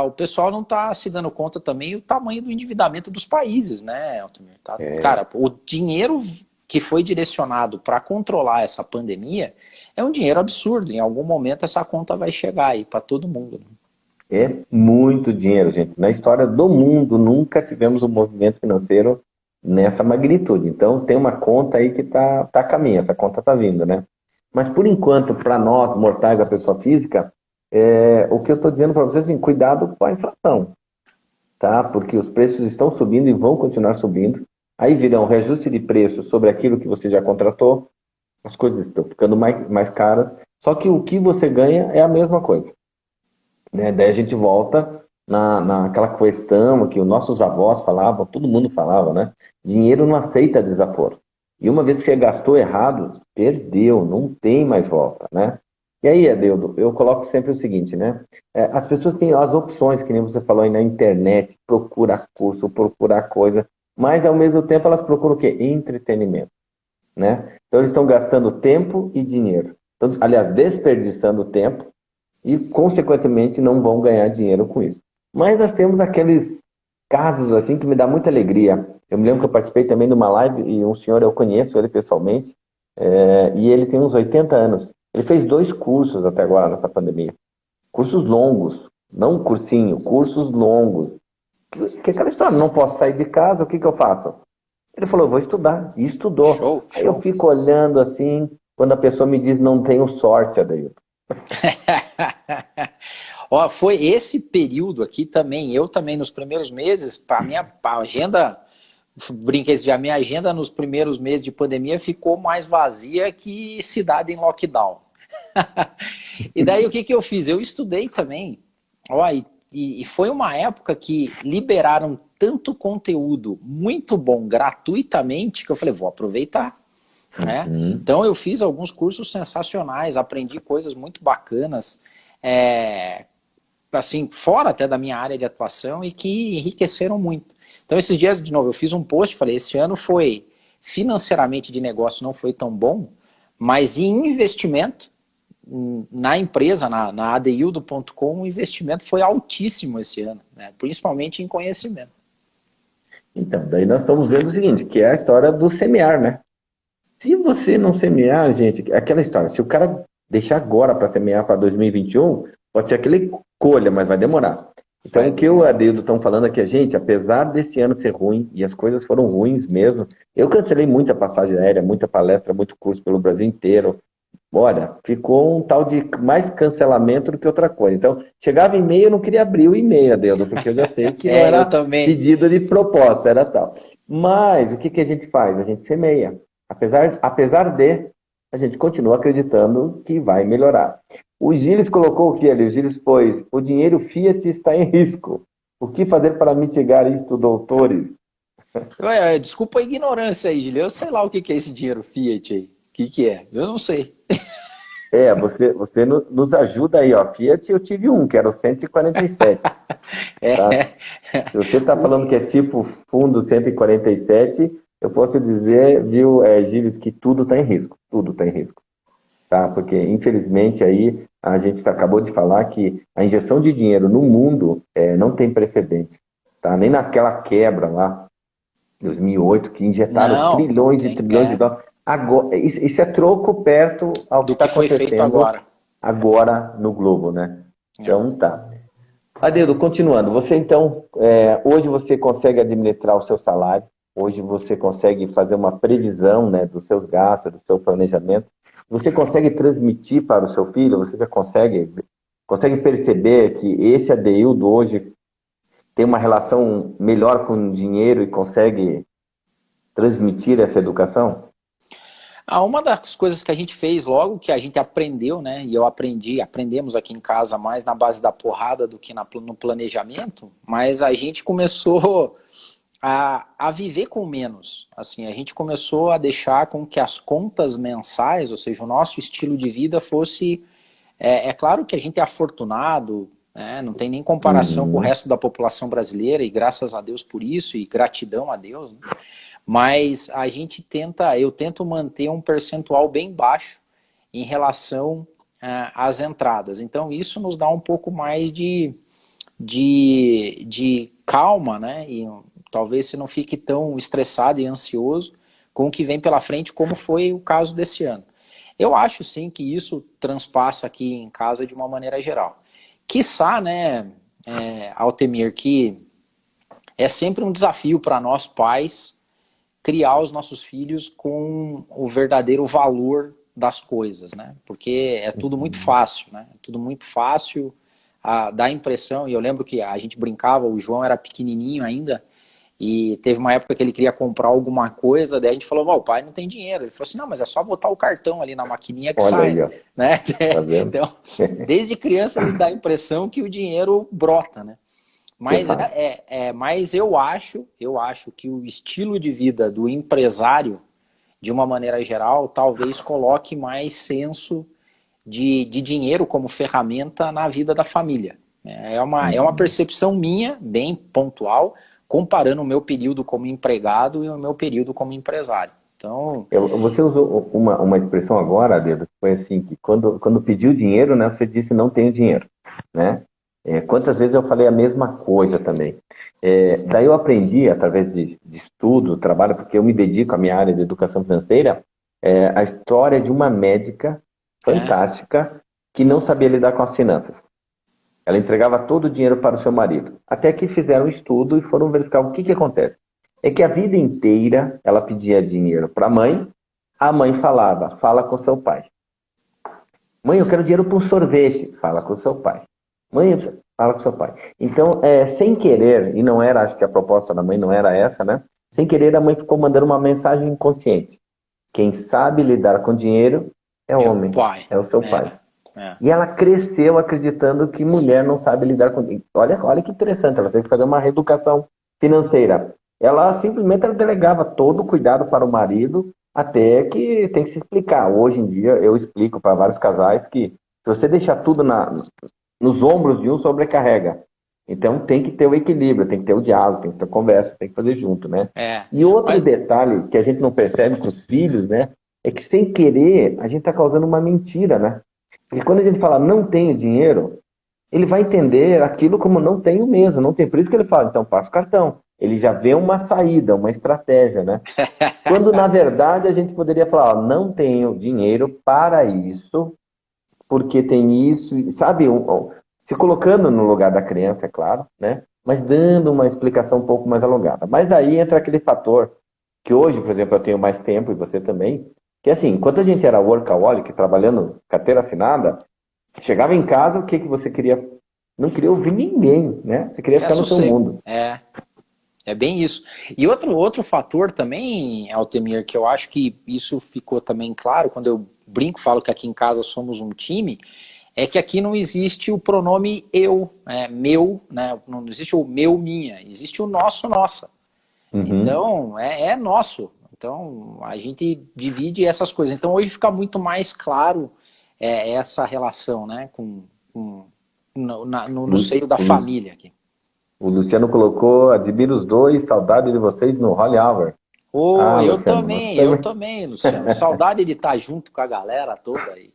o pessoal não está se dando conta também do tamanho do endividamento dos países, né, Altamir? Cara, o dinheiro que foi direcionado para controlar essa pandemia é um dinheiro absurdo. Em algum momento essa conta vai chegar aí para todo mundo. Né? É muito dinheiro, gente. Na história do mundo nunca tivemos um movimento financeiro nessa magnitude. Então tem uma conta aí que tá a caminho, essa conta está vindo, né? Mas por enquanto, para nós, mortais da pessoa física, o que eu estou dizendo para vocês, assim, cuidado com a inflação, tá? Porque os preços estão subindo e vão continuar subindo. Aí virão reajuste de preço sobre aquilo que você já contratou, as coisas estão ficando mais caras, só que o que você ganha é a mesma coisa. Né? Daí a gente volta naquela questão que os nossos avós falavam, todo mundo falava, né? Dinheiro não aceita desaforo. E uma vez que você gastou errado, perdeu, não tem mais volta, né? E aí, Adeudo, eu coloco sempre o seguinte, né? As pessoas têm as opções, que nem você falou aí na internet, procurar curso, procurar coisa, mas ao mesmo tempo elas procuram o quê? Entretenimento, né? Então eles estão gastando tempo e dinheiro. Então, aliás, desperdiçando tempo e, consequentemente, não vão ganhar dinheiro com isso. Mas nós temos aqueles casos assim que me dá muita alegria. Eu me lembro que eu participei também de uma live e um senhor, eu conheço ele pessoalmente, e ele tem uns 80 anos. Ele fez 2 cursos até agora nessa pandemia. Cursos longos, não cursinho, cursos longos. Que aquela história, não posso sair de casa, o que eu faço? Ele falou, vou estudar. E estudou. Show. Aí eu fico olhando assim, quando a pessoa me diz, não tenho sorte, Adailton. Ó, foi esse período aqui também, eu também nos primeiros meses, a minha agenda, brinquei esse dia, a minha agenda nos primeiros meses de pandemia ficou mais vazia que cidade em lockdown. E daí o que eu fiz? Eu estudei também, ó, e foi uma época que liberaram tanto conteúdo muito bom gratuitamente que eu falei, vou aproveitar. Né? Então eu fiz alguns cursos sensacionais, aprendi coisas muito bacanas, assim, fora até da minha área de atuação e que enriqueceram muito. Então esses dias, de novo, eu fiz um post, falei, esse ano foi, financeiramente de negócio não foi tão bom, mas em investimento, na empresa, na adeildo.com, o investimento foi altíssimo esse ano, né? Principalmente em conhecimento. Então, daí nós estamos vendo o seguinte, que é a história do semear, né? Se você não semear, gente, aquela história, se o cara deixar agora para semear para 2021, pode ser que ele colha, mas vai demorar. Então, o que o Adeildo estão falando aqui, gente, apesar desse ano ser ruim, e as coisas foram ruins mesmo, eu cancelei muita passagem aérea, muita palestra, muito curso pelo Brasil inteiro. Olha, ficou um tal de mais cancelamento do que outra coisa. Então, chegava e-mail, eu não queria abrir o e-mail, Adeildo, porque eu já sei que não era pedido de proposta, era tal. Mas, o que a gente faz? A gente semeia. Apesar de, a gente continua acreditando que vai melhorar. O Gilles colocou o que ali? O Gilles pôs, o dinheiro Fiat está em risco. O que fazer para mitigar isto, doutores? Desculpa a ignorância aí, Gilles. Eu sei lá o que é esse dinheiro Fiat aí. O que é? Eu não sei. Você nos ajuda aí, ó. Fiat eu tive um, que era o 147. Tá? Se você está falando que é tipo fundo 147, eu posso dizer, viu, Gilles, que tudo está em risco. Tudo está em risco. Tá? Porque, infelizmente, aí a gente acabou de falar que a injeção de dinheiro no mundo não tem precedente. Tá? Nem naquela quebra lá, 2008, que injetaram trilhões e trilhões de dólares. Agora, isso é troco perto ao que está acontecendo agora no globo, né? Então, tá. Adeildo, continuando. Você, então, hoje você consegue administrar o seu salário, hoje você consegue fazer uma previsão, né, dos seus gastos, do seu planejamento. Você consegue transmitir para o seu filho, você já consegue perceber que esse Adeildo hoje tem uma relação melhor com o dinheiro e consegue transmitir essa educação? Uma das coisas que a gente fez logo, que a gente aprendeu, né, e aprendemos aqui em casa mais na base da porrada do que no planejamento, mas a gente começou a viver com menos. Assim, a gente começou a deixar com que as contas mensais, ou seja, o nosso estilo de vida fosse... É claro que a gente é afortunado, né, não tem nem comparação com o resto da população brasileira, e graças a Deus por isso, e gratidão a Deus, né? Mas eu tento manter um percentual bem baixo em relação às entradas. Então isso nos dá um pouco mais de calma, né? E talvez você não fique tão estressado e ansioso com o que vem pela frente, como foi o caso desse ano. Eu acho sim que isso transpassa aqui em casa de uma maneira geral. Quiçá, né, Altemir, que é sempre um desafio para nós pais criar os nossos filhos com o verdadeiro valor das coisas, né? Porque é tudo muito fácil, né? É tudo muito fácil, dá a impressão, e eu lembro que a gente brincava, o João era pequenininho ainda, e teve uma época que ele queria comprar alguma coisa, daí a gente falou, o pai não tem dinheiro. Ele falou assim, não, mas é só botar o cartão ali na maquininha que sai. Aí, né? Tá vendo? Então, desde criança eles dão a impressão que o dinheiro brota, né? Mas eu acho que o estilo de vida do empresário, de uma maneira geral, talvez coloque mais senso de dinheiro como ferramenta na vida da família. É uma percepção minha, bem pontual, comparando o meu período como empregado e o meu período como empresário. Então, você usou uma expressão agora, Dedo, que foi assim, que quando pediu dinheiro, né, você disse não tenho dinheiro, né? Quantas vezes eu falei a mesma coisa também. Daí eu aprendi, através de estudo, trabalho, porque eu me dedico à minha área de educação financeira, a história de uma médica fantástica que não sabia lidar com as finanças. Ela entregava todo o dinheiro para o seu marido. Até que fizeram um estudo e foram verificar o que acontece. É que a vida inteira ela pedia dinheiro para a mãe falava, fala com seu pai. Mãe, eu quero dinheiro para um sorvete. Fala com seu pai. Mãe, fala com seu pai. Então, sem querer, e não era, acho que a proposta da mãe não era essa, né? Sem querer, a mãe ficou mandando uma mensagem inconsciente. Quem sabe lidar com dinheiro é o homem, é o seu pai. E ela cresceu acreditando que mulher não sabe lidar com dinheiro. Olha que interessante, ela teve que fazer uma reeducação financeira. Ela simplesmente delegava todo o cuidado para o marido, até que tem que se explicar. Hoje em dia, eu explico para vários casais que se você deixar tudo nos ombros de um, sobrecarrega. Então tem que ter o equilíbrio, tem que ter o diálogo, tem que ter a conversa, tem que fazer junto, né? É, E outro mas, detalhe que a gente não percebe com os filhos, né? É que sem querer a gente está causando uma mentira, né? Porque quando a gente fala não tenho dinheiro, ele vai entender aquilo como não tenho mesmo, não tem. Por isso que ele fala, então passa o cartão. Ele já vê uma saída, uma estratégia, né? Quando na verdade a gente poderia falar, ó, não tenho dinheiro para isso, porque tem isso, sabe? Se colocando no lugar da criança, é claro, né? Mas dando uma explicação um pouco mais alongada. Mas aí entra aquele fator que hoje, por exemplo, eu tenho mais tempo e você também, que assim, enquanto a gente era workaholic, trabalhando carteira assinada, chegava em casa, o que que você queria? Não queria ouvir ninguém, né? Você queria é ficar no seu sossego. mundo. É bem isso. E outro fator também, Altemir, que eu acho que isso ficou também claro quando eu brinco, falo que aqui em casa somos um time, é que aqui não existe o pronome eu, meu, né? Não existe o meu, minha, existe o nosso, nossa. Uhum. Então, é nosso. Então, a gente divide essas coisas. Então, hoje fica muito mais claro essa relação, né? No Lu- seio da O, Lu- família aqui. o Luciano colocou, admiro os dois, saudade de vocês no Holly Hour. Ô, Ah, Luciano, nós eu também. também, Luciano. Saudade de estar junto com a galera toda aí.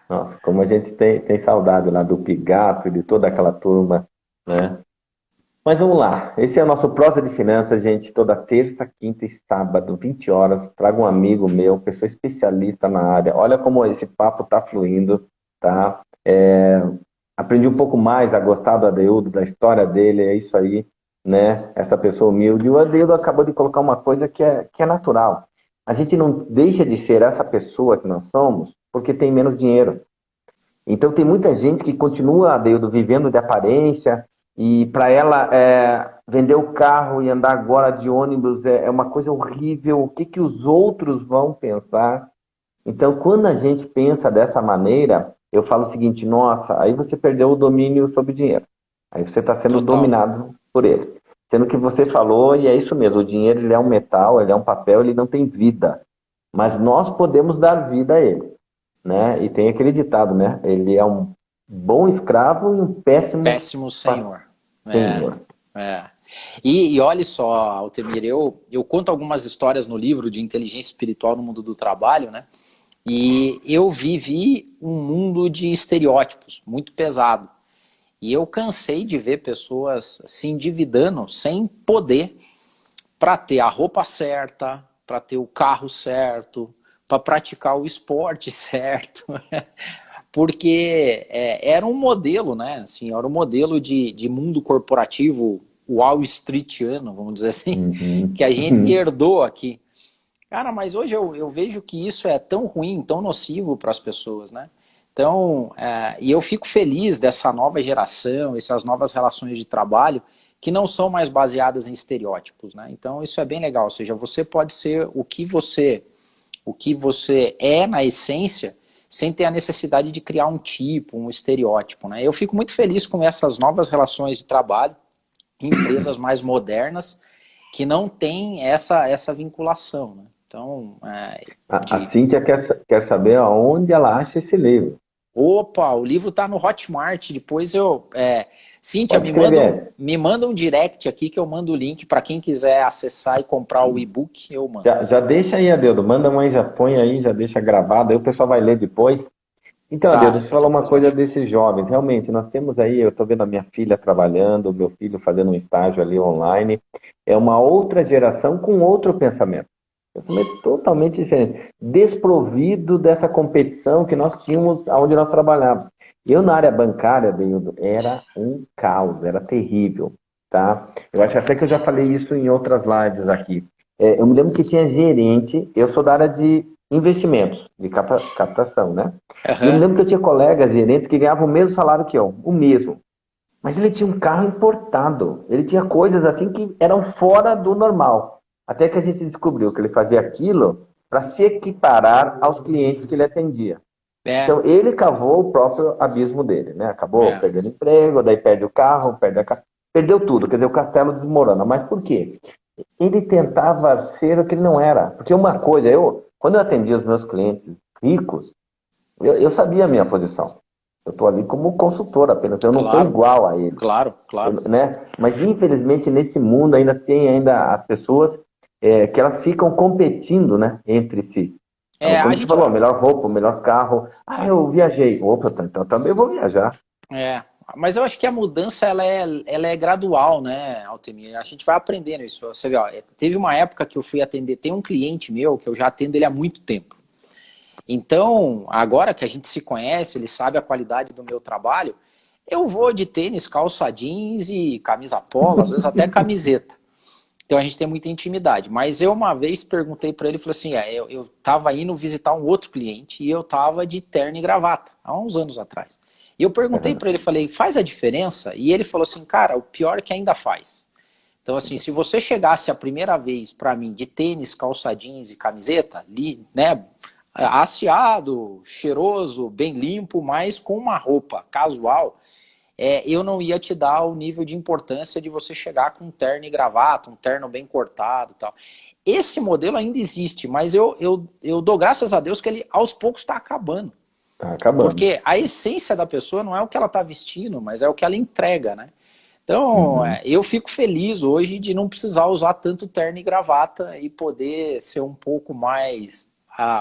Nossa, como a gente tem saudade lá do Pigato e de toda aquela turma, né? Mas vamos lá. Esse é o nosso Prosa de Finanças, gente. Toda terça, quinta e sábado, 20 horas. Traga um amigo meu, pessoa especialista na área. Olha como esse papo tá fluindo, tá? Aprendi um pouco mais a gostar do Adeildo, da história dele, é isso aí, né? Essa pessoa humilde. E o Adeildo acabou de colocar uma coisa que é natural. A gente não deixa de ser essa pessoa que nós somos porque tem menos dinheiro. Então tem muita gente que continua, Adeildo, vivendo de aparência, e para ela vender o carro e andar agora de ônibus é uma coisa horrível. O que que os outros vão pensar? Então, quando a gente pensa dessa maneira, eu falo o seguinte, nossa, aí você perdeu o domínio sobre o dinheiro. Aí você está sendo Total. dominado por ele. Sendo que você falou, e é isso mesmo, o dinheiro ele é um metal, ele é um papel, ele não tem vida. Mas nós podemos dar vida a ele, né? E tem aquele ditado, né? Ele é um bom escravo e um péssimo Péssimo senhor. É, senhor. é. E olha só, Altemir, eu conto algumas histórias no livro de inteligência espiritual no mundo do trabalho, né? E eu vivi um mundo de estereótipos muito pesado. E eu cansei de ver pessoas se endividando sem poder para ter a roupa certa, para ter o carro certo, para praticar o esporte certo. Porque era um modelo, né? Assim, era um modelo de mundo corporativo Wall Streetiano, vamos dizer assim, que a gente Uhum. herdou aqui. Cara, mas hoje eu vejo que isso é tão ruim, tão nocivo para as pessoas, né? Então, e eu fico feliz dessa nova geração, essas novas relações de trabalho, que não são mais baseadas em estereótipos, né? Então, isso é bem legal, ou seja, você pode ser o que você é na essência, sem ter a necessidade de criar um tipo, um estereótipo, né? Eu fico muito feliz com essas novas relações de trabalho, em empresas mais modernas, que não tem essa vinculação, né? Então, A Cíntia quer saber aonde ela acha esse livro. opa, o livro tá no Hotmart, depois Cíntia, Pode escrever. me manda um direct aqui que eu mando o link para quem quiser acessar e comprar o e-book, eu mando. Já deixa aí, Adeudo. Manda um aí, já põe aí, já deixa gravado. Aí o pessoal vai ler depois. Então, Tá, Adeudo, você eu falou uma depois eu coisa acho. desses jovens. Realmente, nós temos aí, eu estou vendo a minha filha trabalhando, o meu filho fazendo um estágio ali online. É uma outra geração com outro pensamento. Pensamento totalmente diferente. Desprovido dessa competição que nós tínhamos onde nós trabalhávamos. Eu, na área bancária, Adeudo, era um caos, era terrível. Tá? Eu acho até que eu já falei isso em outras lives aqui. Eu me lembro que tinha gerente, eu sou da área de investimentos, de captação, né? E eu me Aham. lembro que eu tinha colegas gerentes que ganhavam o mesmo salário que eu, o mesmo. Mas ele tinha um carro importado. Ele tinha coisas assim que eram fora do normal. Até que a gente descobriu que ele fazia aquilo para se equiparar aos clientes que ele atendia. É, Então ele cavou o próprio abismo dele, né? Acabou é. perdendo emprego, daí perde o carro, perde a casa. perdeu tudo, quer dizer, o castelo desmorona. Mas por quê? Ele tentava ser o que ele não era. Porque uma coisa, quando eu atendia os meus clientes ricos, eu sabia a minha posição. Eu estou ali como consultor apenas, eu não estou Claro, igual a ele. claro, claro. Né? Mas infelizmente nesse mundo ainda tem as pessoas que elas ficam competindo, né, entre si. Então, A como você gente. falou, melhor roupa, melhor carro. Ah, eu viajei. Opa, então também vou viajar. É, mas eu acho que a mudança ela é gradual, né, Altemir? A gente vai aprendendo isso. Você vê, ó, teve uma época que eu fui atender, tem um cliente meu que eu já atendo ele há muito tempo. Então, agora que a gente se conhece, ele sabe a qualidade do meu trabalho, eu vou de tênis, calça jeans e camisa polo, às vezes até camiseta. Então a gente tem muita intimidade. Mas eu uma vez perguntei para ele, falei assim, eu estava indo visitar um outro cliente e eu estava de terno e gravata, há uns anos atrás. E eu perguntei para ele, falei, faz a diferença? E ele falou assim, cara, o pior é que ainda faz. Então assim, se você chegasse a primeira vez para mim de tênis, calça jeans e camiseta, né, aciado, cheiroso, bem limpo, mas com uma roupa casual, eu não ia te dar o nível de importância de você chegar com um terno e gravata, um terno bem cortado e tal. Esse modelo ainda existe, mas eu dou graças a Deus que ele aos poucos está acabando. Tá acabando. Porque a essência da pessoa não é o que ela está vestindo, mas é o que ela entrega, né? Então, eu fico feliz hoje de não precisar usar tanto terno e gravata e poder ser um pouco mais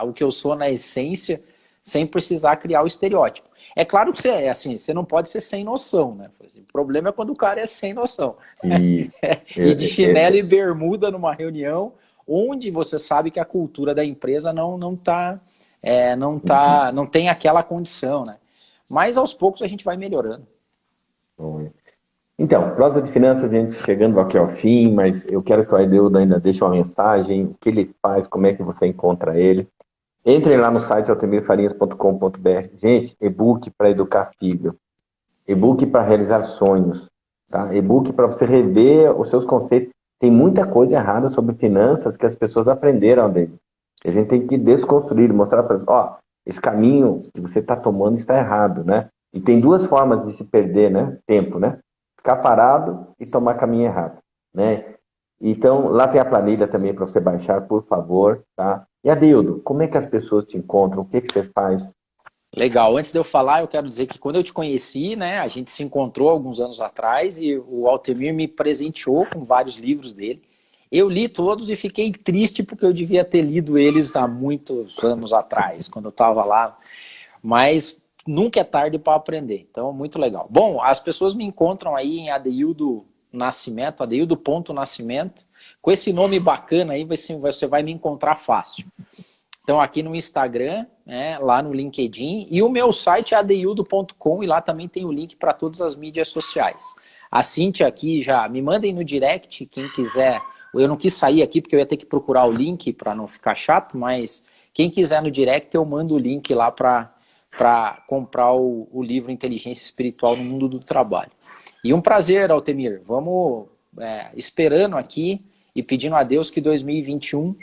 o que eu sou na essência, sem precisar criar o estereótipo. É claro que você não pode ser sem noção, né? O problema é quando o cara é sem noção. Isso. E de chinelo e bermuda numa reunião, onde você sabe que a cultura da empresa não tem aquela condição, né? Mas aos poucos a gente vai melhorando. Então, prosa de finanças, gente, chegando aqui ao fim, mas eu quero que o Aideudo ainda deixe uma mensagem, o que ele faz, como é que você encontra ele. Entrem lá no site altemirfarinhas.com.br. Gente, e-book para educar filho, e-book para realizar sonhos, tá? E-book para você rever os seus conceitos. Tem muita coisa errada sobre finanças que as pessoas aprenderam dele. A gente tem que desconstruir, mostrar para eles, esse caminho que você está tomando está errado, né? E tem duas formas de se perder, né? Tempo, né? Ficar parado e tomar caminho errado, né? Então, lá tem a planilha também para você baixar, por favor, tá? E Adeildo, como é que as pessoas te encontram? O que você faz? Legal. Antes de eu falar, eu quero dizer que quando eu te conheci, né, a gente se encontrou alguns anos atrás e o Altemir me presenteou com vários livros dele. Eu li todos e fiquei triste porque eu devia ter lido eles há muitos anos atrás, quando eu estava lá. Mas nunca é tarde para aprender. Então, muito legal. Bom, as pessoas me encontram aí em Adeildo Nascimento, Adeildo.nascimento. Com esse nome bacana aí, você vai me encontrar fácil. Então, aqui no Instagram, lá no LinkedIn, e o meu site é adeildo.com, e lá também tem o link para todas as mídias sociais. A Cíntia aqui já, me mandem no direct, quem quiser. Eu não quis sair aqui porque eu ia ter que procurar o link para não ficar chato, mas quem quiser no direct, eu mando o link lá para comprar o livro Inteligência Espiritual no Mundo do Trabalho. E um prazer, Altemir. Vamos esperando aqui e pedindo a Deus que 2021,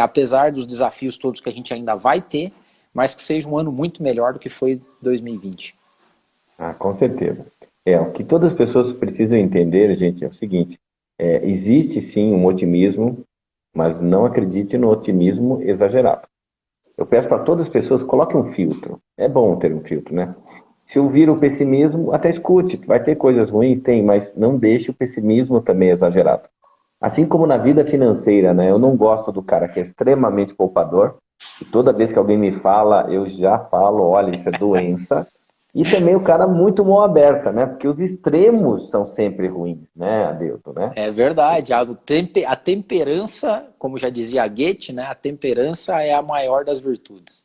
apesar dos desafios todos que a gente ainda vai ter, mas que seja um ano muito melhor do que foi 2020. Com certeza. O que todas as pessoas precisam entender, gente, é o seguinte, existe sim um otimismo, mas não acredite no otimismo exagerado. Eu peço para todas as pessoas, coloquem um filtro. É bom ter um filtro, né? Se ouvir o pessimismo, até escute. Vai ter coisas ruins? Tem, mas não deixe o pessimismo também exagerado. Assim como na vida financeira, né? Eu não gosto do cara que é extremamente poupador. E toda vez que alguém me fala, eu já falo, olha, isso é doença. E também o cara muito mão aberta, né? Porque os extremos são sempre ruins, né, Adeildo, né? É verdade. A temperança, como já dizia Goethe, né? A temperança é a maior das virtudes.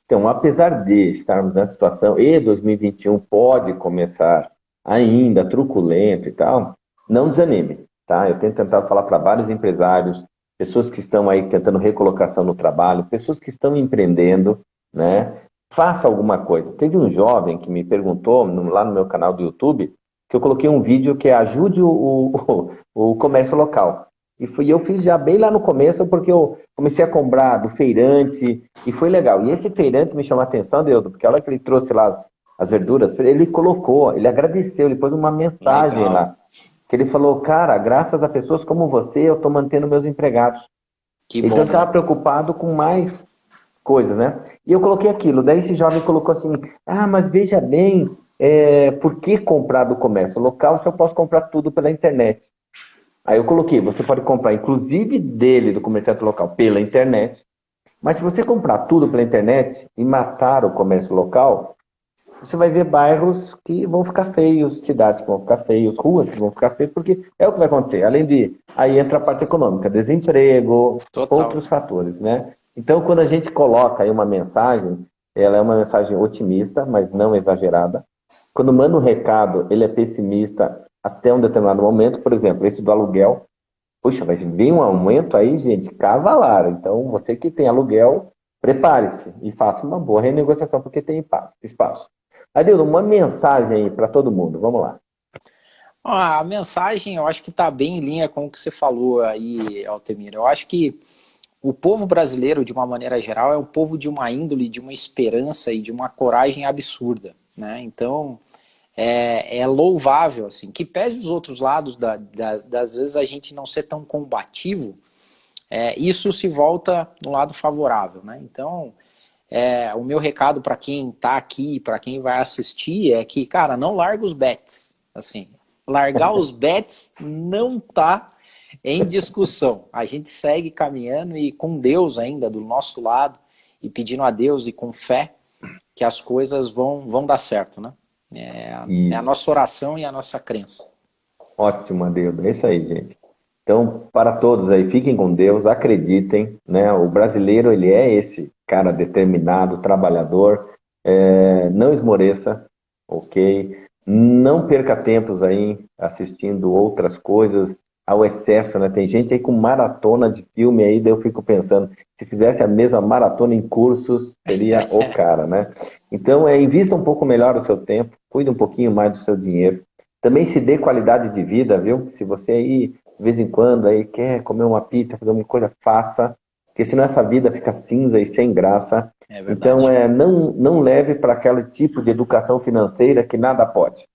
Então, apesar de estarmos nessa situação, e 2021 pode começar ainda truculento e tal, não desanime, tá? Eu tenho tentado falar para vários empresários, pessoas que estão aí tentando recolocação no trabalho, pessoas que estão empreendendo, né? Faça alguma coisa. Teve um jovem que me perguntou, lá no meu canal do YouTube, que eu coloquei um vídeo que é ajude o comércio local. E eu fiz já bem lá no começo, porque eu comecei a comprar do feirante, e foi legal. E esse feirante me chamou a atenção, Adeildo, porque olha que ele trouxe lá as verduras, ele colocou, ele agradeceu, ele pôs uma mensagem Legal. lá. Que ele falou, cara, graças a pessoas como você, eu estou mantendo meus empregados. Que Então bom. ele estava preocupado com mais coisas, né? E eu coloquei aquilo. Daí esse jovem colocou assim, mas veja bem, por que comprar do comércio local se eu posso comprar tudo pela internet? Aí eu coloquei, você pode comprar inclusive dele, do comerciante local, pela internet. Mas se você comprar tudo pela internet e matar o comércio local, você vai ver bairros que vão ficar feios, cidades que vão ficar feios, ruas que vão ficar feias, porque é o que vai acontecer. Além de, aí entra a parte econômica, desemprego, Total. outros fatores, né? Então, quando a gente coloca aí uma mensagem, ela é uma mensagem otimista, mas não exagerada. Quando manda um recado, ele é pessimista até um determinado momento. Por exemplo, esse do aluguel. Puxa, vai vir um aumento aí, gente, cavalar. Então, você que tem aluguel, prepare-se e faça uma boa renegociação, porque tem espaço. Adildo, uma mensagem aí para todo mundo, vamos lá. A mensagem eu acho que está bem em linha com o que você falou aí, Altemir. Eu acho que o povo brasileiro, de uma maneira geral, é um povo de uma índole, de uma esperança e de uma coragem absurda, né? Então, é louvável, assim, que pese os outros lados, das vezes a gente não ser tão combativo, isso se volta no lado favorável, né? Então, o meu recado para quem está aqui, para quem vai assistir, é que, cara, não larga os bets, assim, largar os bets não tá em discussão. A gente segue caminhando e com Deus ainda do nosso lado e pedindo a Deus e com fé que as coisas vão dar certo, né? É a nossa oração e a nossa crença. Ótimo, Adildo. É isso aí, gente. Então, para todos aí, fiquem com Deus, acreditem, né? O brasileiro, ele é esse cara determinado, trabalhador, não esmoreça, ok? Não perca tempos aí assistindo outras coisas ao excesso, né? Tem gente aí com maratona de filme aí, daí eu fico pensando, se fizesse a mesma maratona em cursos, seria o cara, né? Então, invista um pouco melhor o seu tempo, cuide um pouquinho mais do seu dinheiro. Também se dê qualidade de vida, viu? Se você aí, de vez em quando, aí quer comer uma pizza, fazer uma coisa, faça. Porque senão essa vida fica cinza e sem graça. É verdade. Então, não leve para aquele tipo de educação financeira que nada pode.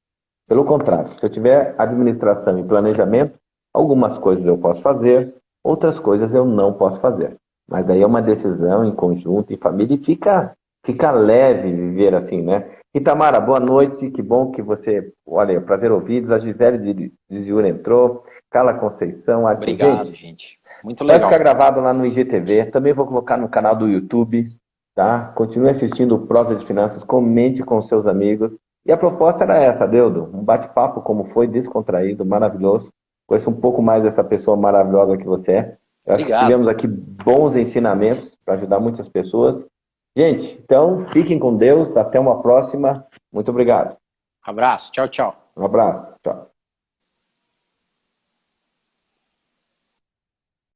Pelo contrário, se eu tiver administração e planejamento, algumas coisas eu posso fazer, outras coisas eu não posso fazer. Mas daí é uma decisão em conjunto, em família, e fica leve viver assim, né? Itamara, boa noite, que bom que você, olha, prazer ouvidos, a Gisele de Ziura entrou, Carla Conceição, Obrigado, gente. Muito vai legal. ficar gravado lá no IGTV, também vou colocar no canal do YouTube, tá? Continue assistindo o Prosa de Finanças, comente com seus amigos, e a proposta era essa, Adeudo, um bate-papo como foi, descontraído, maravilhoso, conheço um pouco mais dessa pessoa maravilhosa que você é, eu acho que Obrigado. tivemos aqui bons ensinamentos para ajudar muitas pessoas. Gente, então fiquem com Deus, até uma próxima. Muito obrigado. Abraço, tchau, tchau. Um abraço. Tchau.